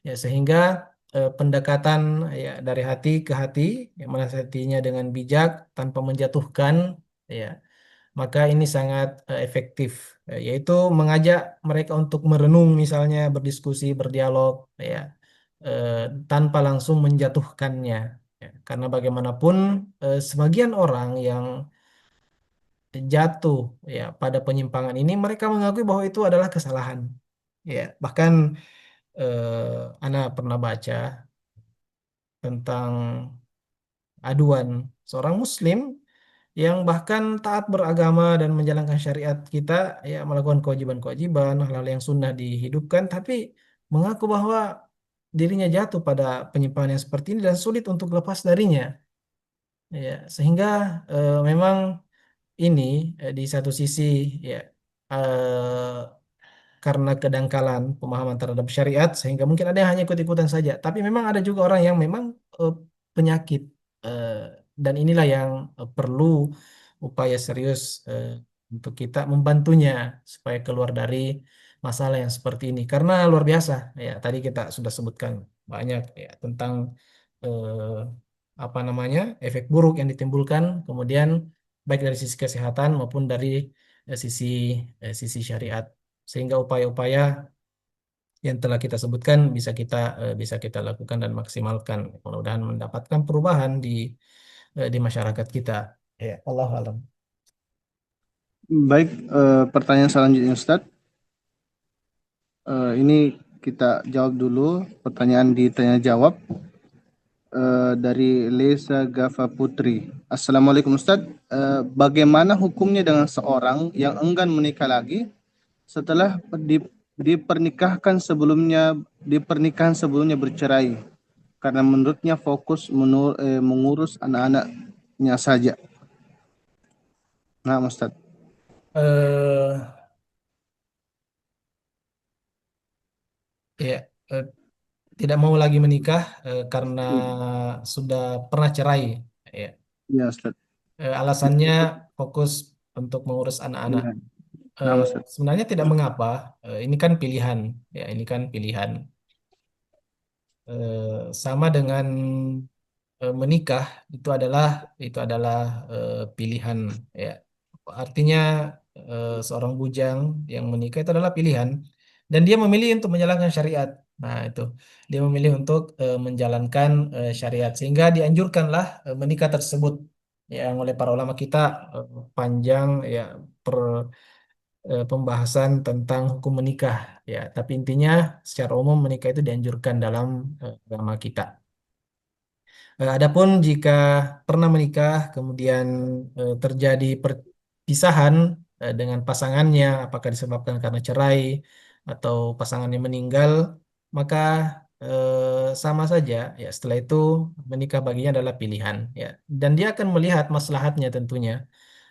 Speaker 2: Ya, sehingga pendekatan ya dari hati ke hati, yang menasihatinya dengan bijak tanpa menjatuhkan, ya, maka ini sangat efektif, yaitu mengajak mereka untuk merenung, misalnya berdiskusi, berdialog, ya, eh, tanpa langsung menjatuhkannya. Ya, karena bagaimanapun sebagian orang yang jatuh ya pada penyimpangan ini mereka mengakui bahwa itu adalah kesalahan. Ya, bahkan Ana pernah baca tentang aduan seorang muslim yang bahkan taat beragama dan menjalankan syariat kita, ya melakukan kewajiban-kewajiban, hal-hal yang sunnah dihidupkan, tapi mengaku bahwa dirinya jatuh pada penyimpangan yang seperti ini dan sulit untuk lepas darinya. Ya, sehingga memang ini di satu sisi ya eh, karena kedangkalan pemahaman terhadap syariat sehingga mungkin ada yang hanya ikut-ikutan saja. Tapi memang ada juga orang yang memang penyakit eh, dan inilah yang perlu upaya serius untuk kita membantunya supaya keluar dari masalah yang seperti ini. Karena luar biasa ya tadi kita sudah sebutkan banyak ya tentang eh, apa namanya efek buruk yang ditimbulkan kemudian baik dari sisi kesehatan maupun dari sisi sisi syariat sehingga upaya-upaya yang telah kita sebutkan bisa kita lakukan dan maksimalkan. Mudah-mudahan mendapatkan perubahan di masyarakat kita. Ya, Allah alam.
Speaker 1: Baik, pertanyaan selanjutnya Ustadz. Ini kita jawab dulu pertanyaan di tanya jawab dari Lesa Gafa Putri. Assalamualaikum Ustadz. Bagaimana hukumnya dengan seorang yang enggan menikah lagi setelah di pernikahan sebelumnya bercerai karena menurutnya fokus mengurus anak-anaknya saja. Nah, Ustadz.
Speaker 2: Eh, ya, eh, tidak mau lagi menikah karena sudah pernah cerai. Ya.
Speaker 1: Ya, Ustadz.
Speaker 2: Alasannya fokus untuk mengurus anak-anak.
Speaker 1: Pilihan. Nah, Ustadz.
Speaker 2: Sebenarnya tidak mengapa. Ini kan pilihan. Ya, ini kan pilihan. Sama dengan menikah itu adalah pilihan ya. Artinya seorang bujang yang menikah itu adalah pilihan dan dia memilih untuk menjalankan syariat. Nah, itu. Dia memilih untuk menjalankan syariat sehingga dianjurkanlah menikah tersebut yang oleh para ulama kita panjang ya per pembahasan tentang hukum menikah ya. Tapi intinya secara umum menikah itu dianjurkan dalam agama kita. Adapun jika pernah menikah, kemudian terjadi perpisahan dengan pasangannya, apakah disebabkan karena cerai atau pasangannya meninggal, maka sama saja. Ya, setelah itu menikah baginya adalah pilihan. Ya, dan dia akan melihat maslahatnya tentunya,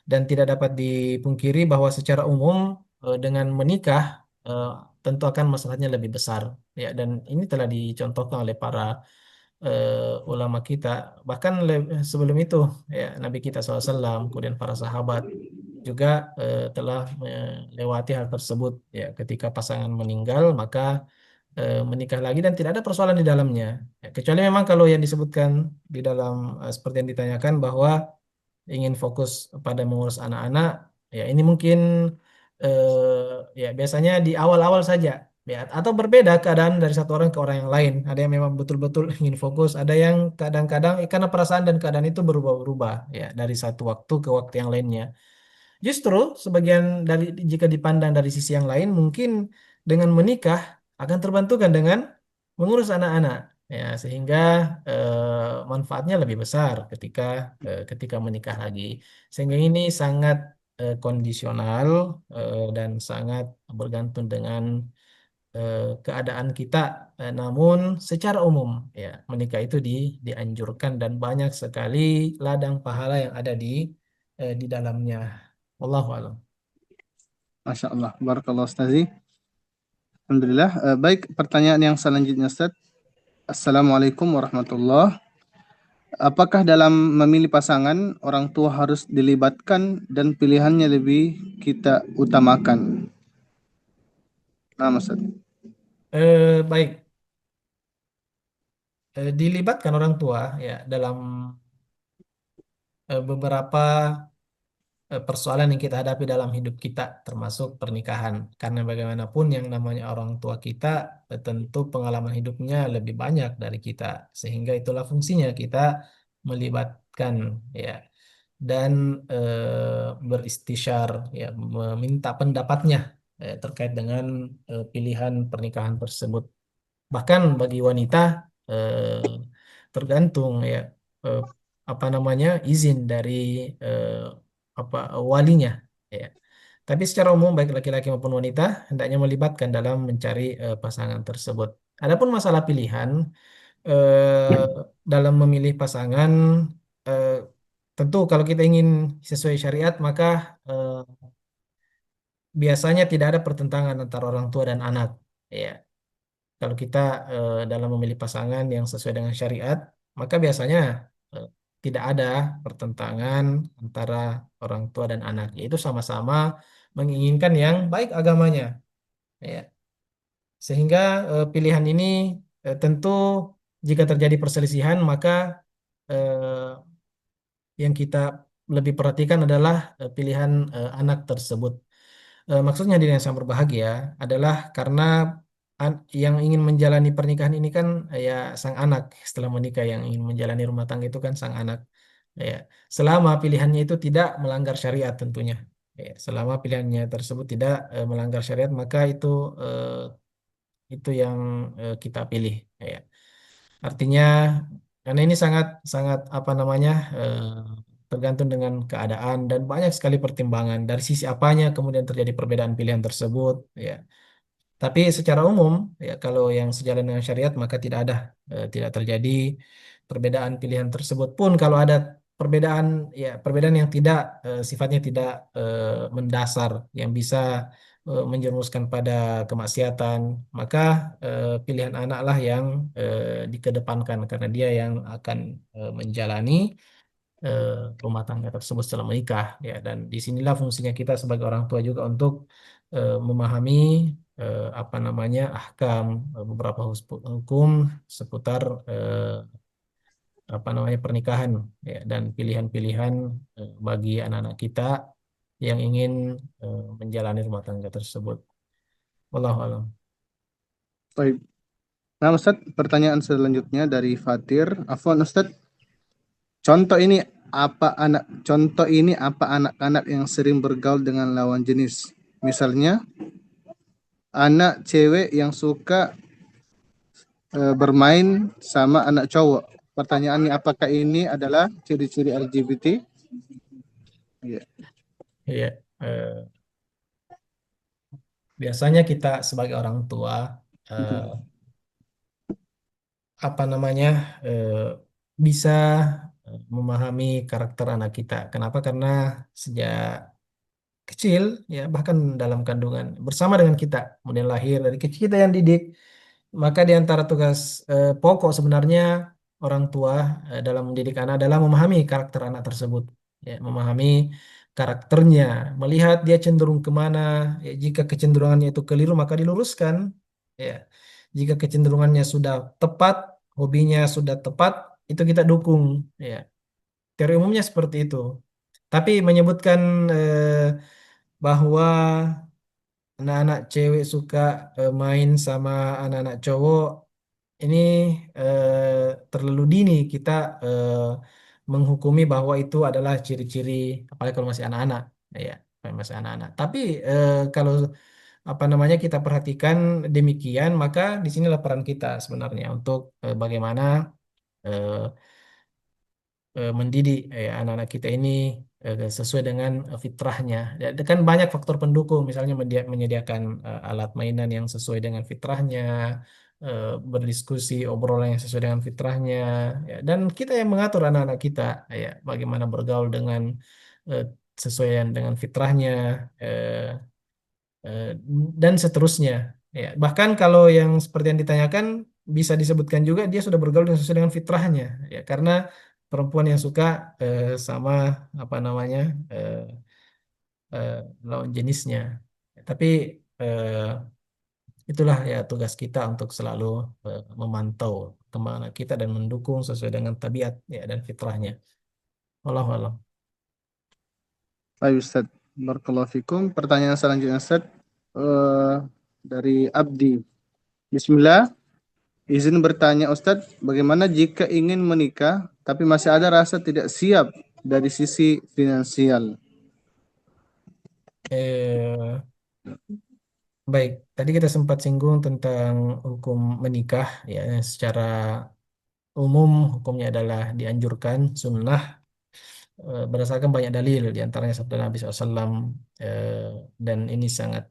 Speaker 2: dan tidak dapat dipungkiri bahwa secara umum dengan menikah eh, tentu akan masalahnya lebih besar. Ya, dan ini telah dicontohkan oleh para ulama kita bahkan sebelum itu ya Nabi kita SAW kemudian para sahabat juga telah melewati hal tersebut ya ketika pasangan meninggal maka menikah lagi dan tidak ada persoalan di dalamnya. Ya, kecuali memang kalau yang disebutkan di dalam seperti yang ditanyakan bahwa ingin fokus pada mengurus anak-anak, ya ini mungkin ya biasanya di awal-awal saja, ya atau berbeda keadaan dari satu orang ke orang yang lain. Ada yang memang betul-betul ingin fokus, ada yang kadang-kadang karena perasaan dan keadaan itu berubah-ubah, ya dari satu waktu ke waktu yang lainnya. Justru sebagian dari jika dipandang dari sisi yang lain, mungkin dengan menikah akan terbantukan dengan mengurus anak-anak, ya sehingga manfaatnya lebih besar ketika menikah lagi. Sehingga ini sangat kondisional dan sangat bergantung dengan keadaan kita. Namun secara umum, ya menikah itu dianjurkan dan banyak sekali ladang pahala yang ada di dalamnya. Wallahu a'lam.
Speaker 1: Masya Allah. Barakallah Ustazi. Alhamdulillah. Baik, pertanyaan yang selanjutnya Ustaz. Assalamualaikum warahmatullahi. Apakah dalam memilih pasangan orang tua harus dilibatkan dan pilihannya lebih kita utamakan? Nah, Mas.
Speaker 2: Baik, dilibatkan orang tua ya dalam beberapa persoalan yang kita hadapi dalam hidup kita, termasuk pernikahan. Karena bagaimanapun yang namanya orang tua kita tentu pengalaman hidupnya lebih banyak dari kita, sehingga itulah fungsinya kita melibatkan ya dan beristisyar ya meminta pendapatnya terkait dengan pilihan pernikahan tersebut. Bahkan bagi wanita tergantung ya eh, apa namanya izin dari eh, apa walinya ya. Tapi secara umum baik laki-laki maupun wanita hendaknya melibatkan dalam mencari pasangan tersebut. Adapun masalah pilihan eh, dalam memilih pasangan eh, tentu kalau kita ingin sesuai syariat maka eh, biasanya tidak ada pertentangan antara orang tua dan anak. Ya, kalau kita dalam memilih pasangan yang sesuai dengan syariat, maka biasanya eh, tidak ada pertentangan antara orang tua dan anak, yaitu sama-sama menginginkan yang baik agamanya. Ya. Sehingga pilihan ini tentu jika terjadi perselisihan, maka eh, yang kita lebih perhatikan adalah pilihan anak tersebut. Maksudnya diri yang sangat berbahagia adalah karena yang ingin menjalani pernikahan ini kan ya sang anak setelah menikah yang ingin menjalani rumah tangga itu kan sang anak ya selama pilihannya itu tidak melanggar syariat tentunya ya, selama pilihannya tersebut tidak melanggar syariat maka itu yang kita pilih ya. Artinya karena ini sangat sangat apa namanya tergantung dengan keadaan dan banyak sekali pertimbangan dari sisi apanya kemudian terjadi perbedaan pilihan tersebut ya. Tapi secara umum ya kalau yang sejalan dengan syariat maka tidak terjadi perbedaan pilihan tersebut pun kalau ada perbedaan ya perbedaan yang tidak sifatnya tidak mendasar yang bisa menjerumuskan pada kemaksiatan maka pilihan anak lah yang dikedepankan karena dia yang akan menjalani eh, rumah tangga tersebut setelah menikah ya dan disinilah fungsinya kita sebagai orang tua juga untuk memahami apa namanya ahkam beberapa hukum seputar apa namanya pernikahan ya dan pilihan-pilihan bagi anak-anak kita yang ingin menjalani rumah tangga tersebut. Wallahu alam.
Speaker 1: Baik. Nah, Ustadz, pertanyaan selanjutnya dari Fatir. Afwan, Ustadz, contoh ini apa anak-anak yang sering bergaul dengan lawan jenis? Misalnya, anak cewek yang suka bermain sama anak cowok. Pertanyaannya, apakah ini adalah ciri-ciri LGBT? Iya.
Speaker 2: Iya, biasanya kita sebagai orang tua eh, apa namanya eh, bisa memahami karakter anak kita. Kenapa? Karena sejak kecil ya bahkan dalam kandungan bersama dengan kita kemudian lahir dari kecil kita yang didik maka di antara tugas pokok sebenarnya orang tua dalam mendidik anak adalah memahami karakter anak tersebut ya memahami karakternya melihat dia cenderung kemana ya, jika kecenderungannya itu keliru maka diluruskan ya jika kecenderungannya sudah tepat hobinya sudah tepat itu kita dukung ya teori umumnya seperti itu tapi menyebutkan bahwa anak-anak cewek suka main sama anak-anak cowok ini terlalu dini kita eh, menghukumi bahwa itu adalah ciri-ciri apalagi kalau masih anak-anak ya kalau masih anak-anak tapi kalau apa namanya kita perhatikan demikian maka di sinilah peran kita sebenarnya untuk bagaimana eh, mendidik anak-anak kita ini sesuai dengan fitrahnya. Ya, kan banyak faktor pendukung, misalnya menyediakan alat mainan yang sesuai dengan fitrahnya, berdiskusi obrolan yang sesuai dengan fitrahnya, ya, dan kita yang mengatur anak-anak kita, ya, bagaimana bergaul dengan eh, sesuai dengan fitrahnya, eh, eh, dan seterusnya. Ya, bahkan kalau yang seperti yang ditanyakan bisa disebutkan juga dia sudah bergaul dengan sesuai dengan fitrahnya, ya, karena perempuan yang suka sama apa namanya eh, eh, lawan jenisnya. Tapi eh, itulah ya tugas kita untuk selalu memantau kemana kita dan mendukung sesuai dengan tabiat ya dan fitrahnya. Wallahu a'lam.
Speaker 1: Baik Ustaz. Barakallahu fikum. Pertanyaan selanjutnya Ustaz eh, dari Abdi. Bismillah. Izin bertanya Ustadz, bagaimana jika ingin menikah tapi masih ada rasa tidak siap dari sisi finansial?
Speaker 2: Eh, Baik, tadi kita sempat singgung tentang hukum menikah ya secara umum hukumnya adalah dianjurkan sunnah berdasarkan banyak dalil di antaranya sabda Nabi SAW dan ini sangat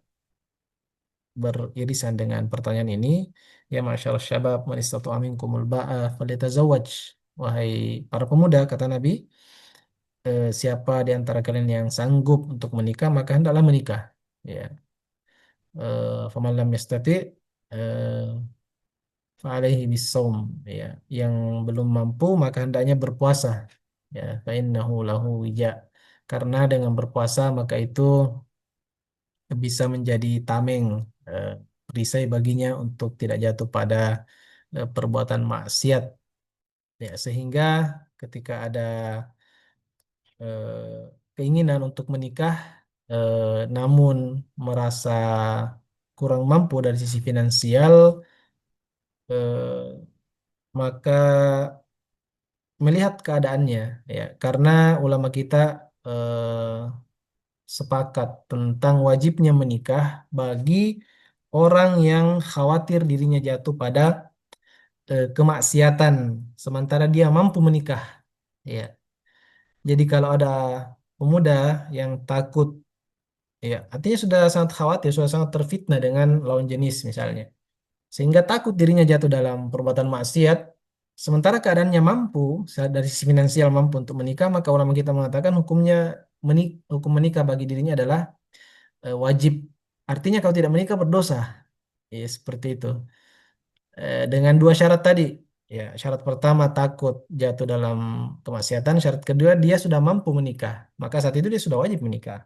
Speaker 2: beririsan dengan pertanyaan ini ya masyaallah syabab man istata'a minkumul ba'a falyatazawwaj wahai para pemuda kata Nabi siapa di antara kalian yang sanggup untuk menikah maka hendaklah menikah ya faman lam yastati fa'alaihi bisawm ya yang belum mampu maka hendaknya berpuasa ya fa innahu lahu wija karena dengan berpuasa maka itu bisa menjadi tameng eh, perisai baginya untuk tidak jatuh pada perbuatan maksiat ya sehingga ketika ada keinginan untuk menikah namun merasa kurang mampu dari sisi finansial eh, maka melihat keadaannya ya karena ulama kita eh, sepakat tentang wajibnya menikah bagi orang yang khawatir dirinya jatuh pada kemaksiatan sementara dia mampu menikah ya jadi kalau ada pemuda yang takut ya artinya sudah sangat khawatir sudah sangat terfitnah dengan lawan jenis misalnya sehingga takut dirinya jatuh dalam perbuatan maksiat sementara keadaannya mampu dari sisi finansial mampu untuk menikah maka ulama kita mengatakan hukum menikah bagi dirinya adalah wajib artinya kalau tidak menikah berdosa ya seperti itu. Dengan dua syarat tadi ya syarat pertama takut jatuh dalam kemaksiatan syarat kedua dia sudah mampu menikah maka saat itu dia sudah wajib menikah.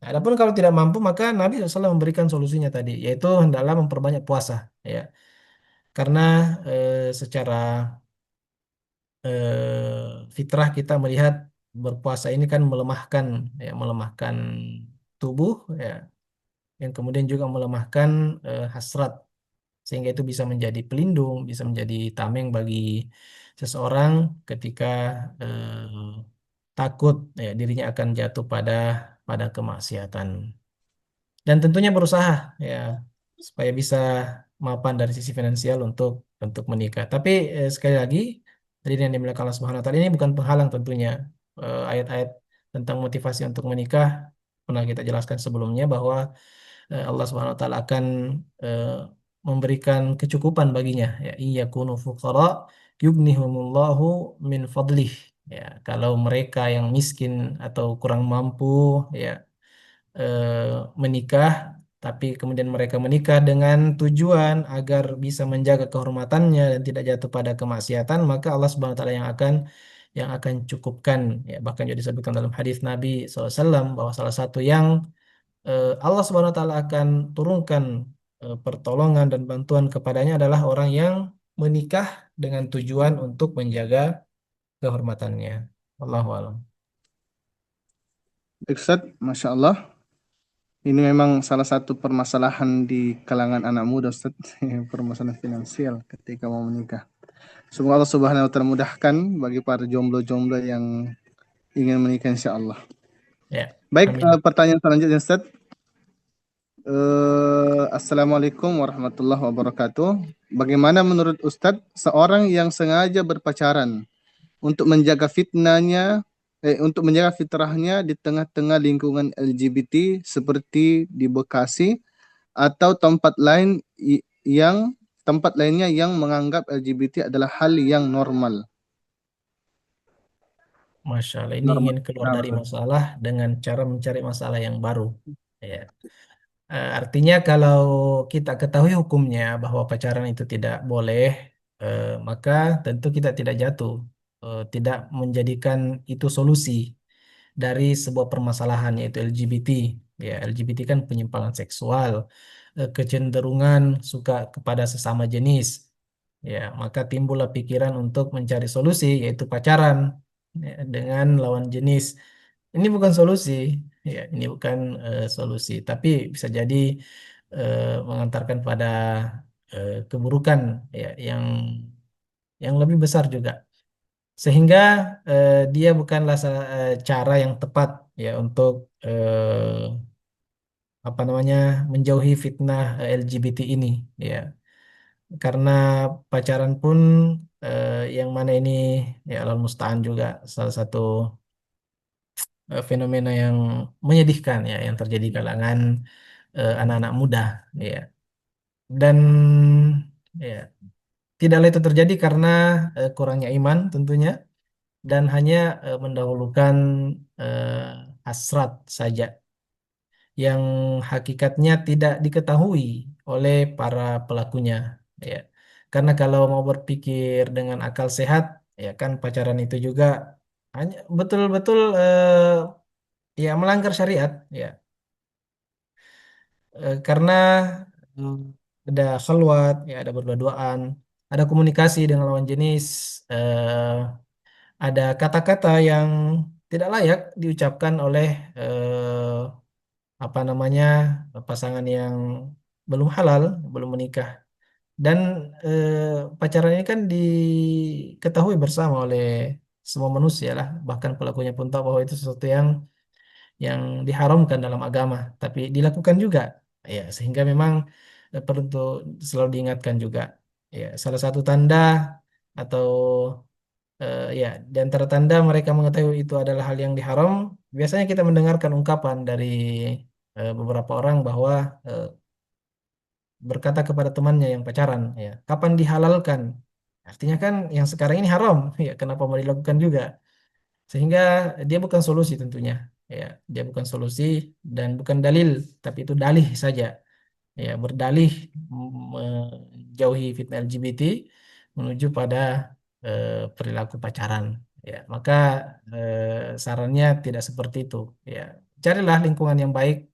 Speaker 2: Adapun kalau tidak mampu maka Nabi SAW memberikan solusinya tadi yaitu hendaklah memperbanyak puasa ya karena secara fitrah kita melihat berpuasa ini kan melemahkan ya melemahkan tubuh ya yang kemudian juga melemahkan hasrat sehingga itu bisa menjadi pelindung bisa menjadi tameng bagi seseorang ketika takut ya dirinya akan jatuh pada kemaksiatan. Dan tentunya berusaha ya supaya bisa mapan dari sisi finansial untuk menikah. Tapi sekali lagi dari yang dimiliki Allah Subhanahu wa taala ini bukan penghalang tentunya. Ayat-ayat tentang motivasi untuk menikah pernah kita jelaskan sebelumnya bahwa Allah Subhanahu wa taala akan eh, memberikan kecukupan baginya ya iyakunu fuqara yughnihumullahu min fadlih ya kalau mereka yang miskin atau kurang mampu ya eh, menikah, tapi kemudian mereka menikah dengan tujuan agar bisa menjaga kehormatannya dan tidak jatuh pada kemaksiatan, maka Allah Subhanahu wa taala yang akan cukupkan ya bahkan juga disebutkan dalam hadis Nabi SAW bahwa salah satu yang Allah Subhanahu wa taala akan turunkan pertolongan dan bantuan kepadanya adalah orang yang menikah dengan tujuan untuk menjaga kehormatannya. Wallahu a'lam.
Speaker 1: Baik, Ustadz, Masya Allah. Ini memang salah satu permasalahan di kalangan anak muda, Ustadz. Permasalahan finansial ketika mau menikah. Semoga Allah Subhanahu wa taala mudahkan bagi para jomblo-jomblo yang ingin menikah insya Allah.
Speaker 2: Ya,
Speaker 1: Baik,
Speaker 2: amin.
Speaker 1: pertanyaan selanjutnya Ustadz. Assalamualaikum warahmatullahi wabarakatuh. Bagaimana menurut Ustadz seorang yang sengaja berpacaran untuk menjaga untuk menjaga fitrahnya di tengah-tengah lingkungan LGBT seperti di Bekasi atau tempat lainnya yang menganggap LGBT adalah hal yang normal.
Speaker 2: Masya Allah, ini
Speaker 1: Normal.
Speaker 2: ingin keluar
Speaker 1: Nah,
Speaker 2: dari
Speaker 1: betul.
Speaker 2: masalah dengan cara mencari masalah yang baru. Ya. Artinya kalau kita ketahui hukumnya bahwa pacaran itu tidak boleh, maka tentu kita tidak jatuh. tidak menjadikan itu solusi dari sebuah permasalahan yaitu LGBT. Ya, LGBT kan penyimpangan seksual, kecenderungan suka kepada sesama jenis. Ya, maka timbullah pikiran untuk mencari solusi yaitu pacaran ya, dengan lawan jenis. Ini bukan solusi, ya, ini bukan solusi, tapi bisa jadi mengantarkan pada keburukan ya yang lebih besar juga. Sehingga dia bukanlah cara yang tepat ya untuk apa namanya menjauhi fitnah LGBT ini ya. Karena pacaran pun yang mana ini ya Allah musta'an juga salah satu fenomena yang menyedihkan ya yang terjadi di kalangan anak-anak muda ya. Dan ya tidaklah itu terjadi karena kurangnya iman tentunya dan hanya mendahulukan hasrat saja yang hakikatnya tidak diketahui oleh para pelakunya ya. Karena kalau mau berpikir dengan akal sehat ya kan pacaran itu juga hanya betul-betul ya melanggar syariat ya. Karena hmm, ada khalwat ya ada berdua-duaan, ada komunikasi dengan lawan jenis, eh, ada kata-kata yang tidak layak diucapkan oleh apa namanya pasangan yang belum halal, belum menikah. Dan pacaran ini kan diketahui bersama oleh semua manusia lah, bahkan pelakunya pun tahu bahwa itu sesuatu yang diharamkan dalam agama, tapi dilakukan juga. Ya, sehingga memang perlu untuk selalu diingatkan juga. Ya, salah satu tanda atau ya, di antara tanda mereka mengetahui itu adalah hal yang diharam, biasanya kita mendengarkan ungkapan dari beberapa orang bahwa eh, berkata kepada temannya yang pacaran, ya, kapan dihalalkan? Artinya kan yang sekarang ini haram, ya, kenapa mau dilakukan juga? Sehingga dia bukan solusi tentunya, ya, dia bukan solusi dan bukan dalil, tapi itu dalih saja, ya, berdalih menjauhi fitnah LGBT menuju pada perilaku pacaran. Ya, maka sarannya tidak seperti itu. Ya, carilah lingkungan yang baik,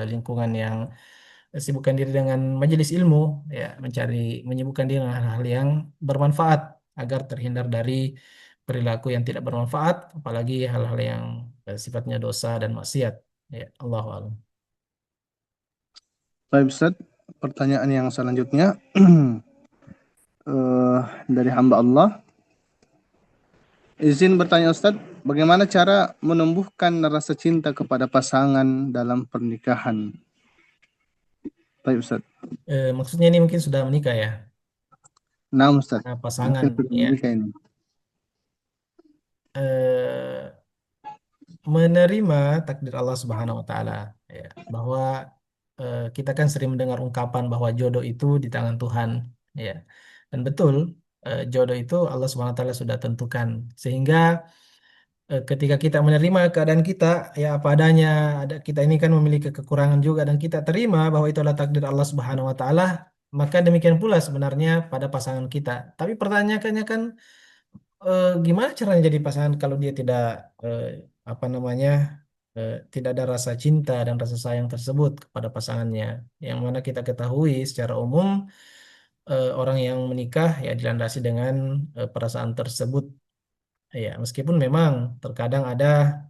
Speaker 2: lingkungan yang sibukkan diri dengan majelis ilmu, ya, menyibukkan diri dengan hal-hal yang bermanfaat agar terhindar dari perilaku yang tidak bermanfaat, apalagi hal-hal yang sifatnya dosa dan maksiat. Ya, Allahu a'lam.
Speaker 1: Baik Ustaz, pertanyaan yang selanjutnya dari hamba Allah. Izin bertanya Ustaz, bagaimana cara menumbuhkan rasa cinta kepada pasangan dalam pernikahan? Baik Ustaz.
Speaker 2: Maksudnya ini mungkin sudah menikah ya,
Speaker 1: Nah Ustaz,
Speaker 2: pasangan
Speaker 1: mungkin sudah
Speaker 2: ya.
Speaker 1: menikah ini.
Speaker 2: Eh, Menerima takdir Allah Subhanahu wa taala ya, bahwa kita kan sering mendengar ungkapan bahwa jodoh itu di tangan Tuhan ya. Dan betul, jodoh itu Allah Subhanahu wa taala sudah tentukan. Sehingga ketika kita menerima keadaan kita ya apa adanya, ada kita ini kan memiliki kekurangan juga dan kita terima bahwa itu adalah takdir Allah Subhanahu wa taala, maka demikian pula sebenarnya pada pasangan kita. Tapi pertanyaannya kan gimana caranya jadi pasangan kalau dia tidak eh, apa namanya tidak ada rasa cinta dan rasa sayang tersebut kepada pasangannya, yang mana kita ketahui secara umum orang yang menikah ya dilandasi dengan perasaan tersebut ya, meskipun memang terkadang ada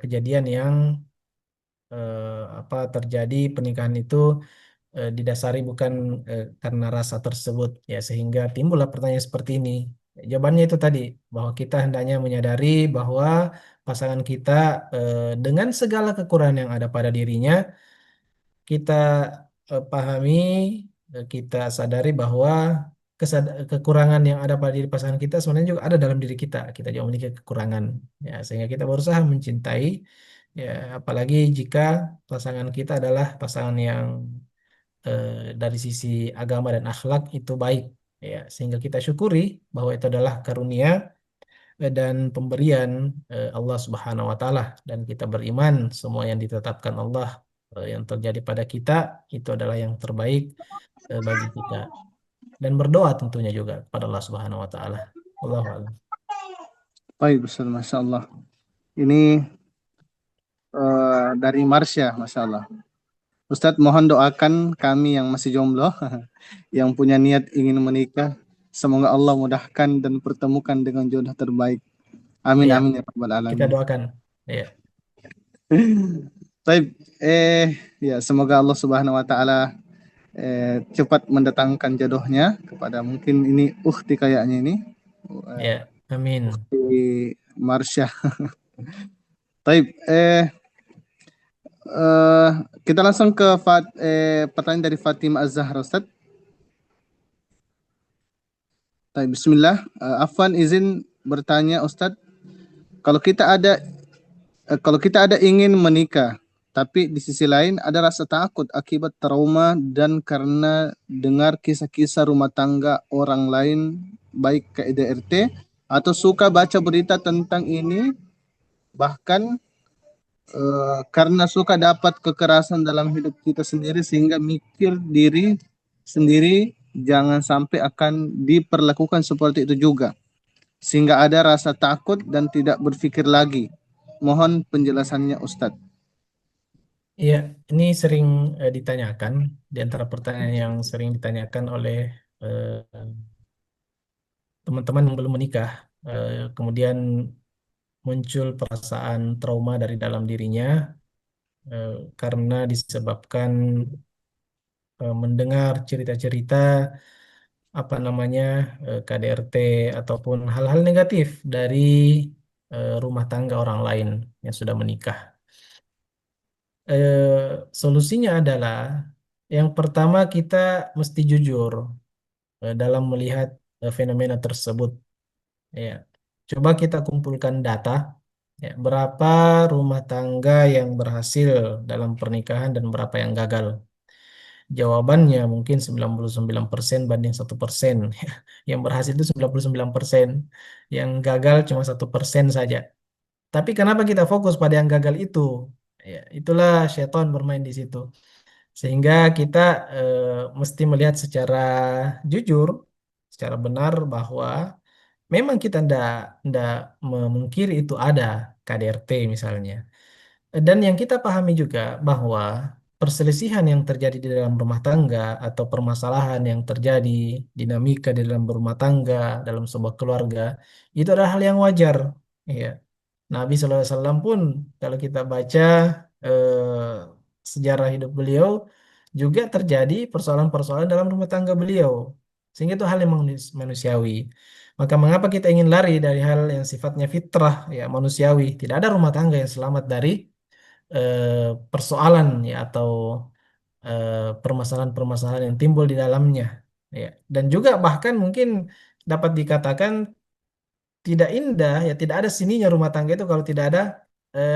Speaker 2: kejadian yang apa terjadi pernikahan itu didasari bukan karena rasa tersebut ya, sehingga timbullah pertanyaan seperti ini. Jawabannya itu tadi bahwa kita hendaknya menyadari bahwa pasangan kita dengan segala kekurangan yang ada pada dirinya kita pahami, kita sadari bahwa kekurangan yang ada pada diri pasangan kita sebenarnya juga ada dalam diri kita. Kita juga memiliki kekurangan, ya, sehingga kita berusaha mencintai, ya, apalagi jika pasangan kita adalah pasangan yang dari sisi agama dan akhlak itu baik, ya, sehingga kita syukuri bahwa itu adalah karunia dan pemberian Allah Subhanahu wa taala, dan kita beriman semua yang ditetapkan Allah yang terjadi pada kita itu adalah yang terbaik bagi kita, dan berdoa tentunya juga kepada Allah Subhanahu wa taala. Allahu a'lam.
Speaker 1: Baik, Ustaz, Masya Allah. Ini dari Marsha, Masya Allah. Ustadz, mohon doakan kami yang masih jomblo, yang punya niat ingin menikah. Semoga Allah mudahkan dan pertemukan dengan jodoh terbaik. Amin,
Speaker 2: Iya,
Speaker 1: amin ya Rabbal
Speaker 2: kita
Speaker 1: Alamin.
Speaker 2: doakan. Iya,
Speaker 1: Baik, ya semoga Allah Subhanahu Wa Taala cepat mendatangkan jodohnya kepada mungkin ini ukhti kayaknya ini,
Speaker 2: iya, amin.
Speaker 1: di Marsha. Baik, kita langsung ke pertanyaan dari Fatimah Az-Zahra, Ustadz. Baik, Bismillah. Afwan izin bertanya Ustadz, kalau kita ada kalau kita ada ingin menikah, tapi di sisi lain ada rasa takut akibat trauma dan karena dengar kisah-kisah rumah tangga orang lain, baik KDRT atau suka baca berita tentang ini, bahkan karena suka dapat kekerasan dalam hidup kita sendiri sehingga mikir diri sendiri jangan sampai akan diperlakukan seperti itu juga. Sehingga ada rasa takut dan tidak berpikir lagi. Mohon penjelasannya Ustadz.
Speaker 2: Iya, ini sering ditanyakan di antara pertanyaan yang sering ditanyakan oleh eh, teman-teman yang belum menikah. Kemudian muncul perasaan trauma dari dalam dirinya karena disebabkan mendengar cerita-cerita apa namanya KDRT ataupun hal-hal negatif dari rumah tangga orang lain yang sudah menikah. Solusinya adalah yang pertama kita mesti jujur dalam melihat fenomena tersebut. Ya, coba kita kumpulkan data ya, berapa rumah tangga yang berhasil dalam pernikahan dan berapa yang gagal. Jawabannya mungkin 99% banding 1%. Yang berhasil itu 99%, yang gagal cuma 1% saja. Tapi kenapa kita fokus pada yang gagal itu? Ya, itulah syaitan bermain di situ. Sehingga kita mesti melihat secara jujur, secara benar bahwa memang kita ndak memungkiri itu ada KDRT misalnya. Dan yang kita pahami juga bahwa perselisihan yang terjadi di dalam rumah tangga atau permasalahan yang terjadi, dinamika di dalam rumah tangga, dalam sebuah keluarga, itu adalah hal yang wajar. Ya. Nabi SAW pun kalau kita baca sejarah hidup beliau juga terjadi persoalan-persoalan dalam rumah tangga beliau. Sehingga itu hal yang manusiawi. Maka mengapa kita ingin lari dari hal yang sifatnya fitrah, ya manusiawi? Tidak ada rumah tangga yang selamat dari persoalan ya atau permasalahan-permasalahan yang timbul di dalamnya. Ya. Dan juga bahkan mungkin dapat dikatakan tidak indah ya tidak ada sininya rumah tangga itu kalau tidak ada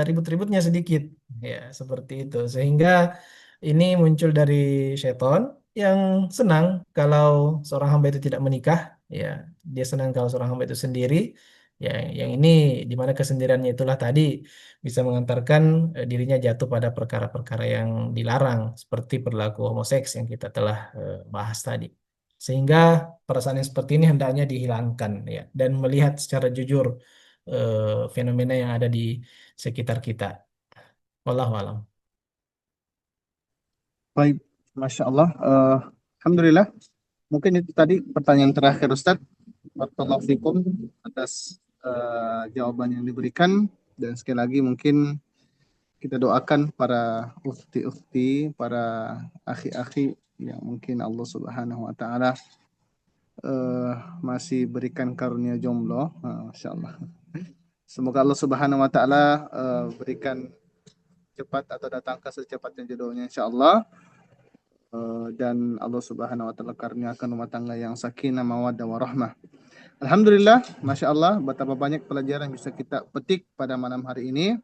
Speaker 2: ribut-ributnya sedikit ya seperti itu sehingga ini muncul dari setan yang senang kalau seorang hamba itu tidak menikah ya dia senang kalau seorang hamba itu sendiri ya yang ini di mana kesendiriannya itulah tadi bisa mengantarkan dirinya jatuh pada perkara-perkara yang dilarang seperti perilaku homoseks yang kita telah bahas tadi. Sehingga perasaan yang seperti ini hendaknya dihilangkan ya dan melihat secara jujur fenomena yang ada di sekitar kita. Wallahu alam.
Speaker 1: Baik, Masya Allah. Alhamdulillah. Mungkin itu tadi pertanyaan terakhir Ustadz. Barakallahu fikum atas jawaban yang diberikan. Dan sekali lagi mungkin kita doakan para ufti-ufti, para akhi-akhi yang mungkin Allah Subhanahu Wa Taala masih berikan karunia jomblo. Masya Allah. Semoga Allah Subhanahu Wa Taala berikan cepat atau datangkan secepatnya jodohnya insya Allah. Dan Allah Subhanahu Wa Taala karuniakan rumah tangga yang sakinah, mawaddah, warahmah. Alhamdulillah, masya Allah, betapa banyak pelajaran yang bisa kita petik pada malam hari ini.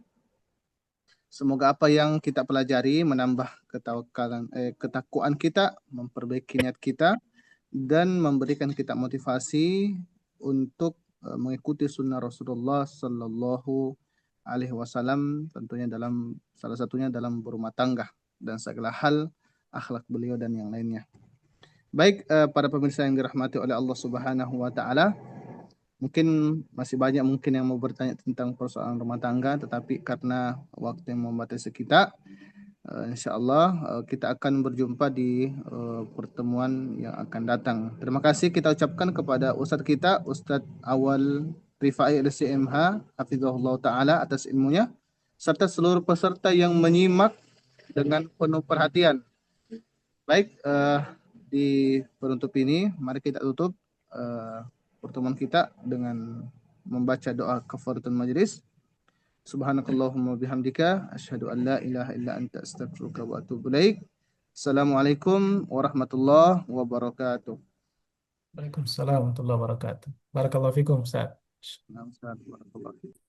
Speaker 1: Semoga apa yang kita pelajari menambah ketakwaan kita, memperbaiki niat kita, dan memberikan kita motivasi untuk mengikuti sunnah Rasulullah Sallallahu Alaihi Wasallam, tentunya salah satunya dalam berumah tangga dan segala hal akhlak beliau dan yang lainnya. Baik, para pemirsa yang dirahmati oleh Allah Subhanahu Wa Taala, Mungkin masih banyak mungkin yang mau bertanya tentang persoalan rumah tangga, tetapi karena waktu yang membatasi kita, insya Allah kita akan berjumpa di pertemuan yang akan datang. Terima kasih kita ucapkan kepada Ustadz kita, Ustadz Awal Rifai LCMH, Hafizahullah Ta'ala atas ilmunya, serta seluruh peserta yang menyimak dengan penuh perhatian. Baik, di penutup ini, mari kita tutup pertemuan kita dengan membaca doa kafaratul majlis. Subhanakallahumma bihamdika asyhadu an la ilaha illa anta astaghfiruka wa atubu ilaik. Assalamualaikum warahmatullahi wabarakatuh.
Speaker 2: Waalaikumsalam warahmatullahi wabarakatuh. Barakallahu fikum, Ustaz.
Speaker 1: Assalamualaikum warahmatullahi wabarakatuh.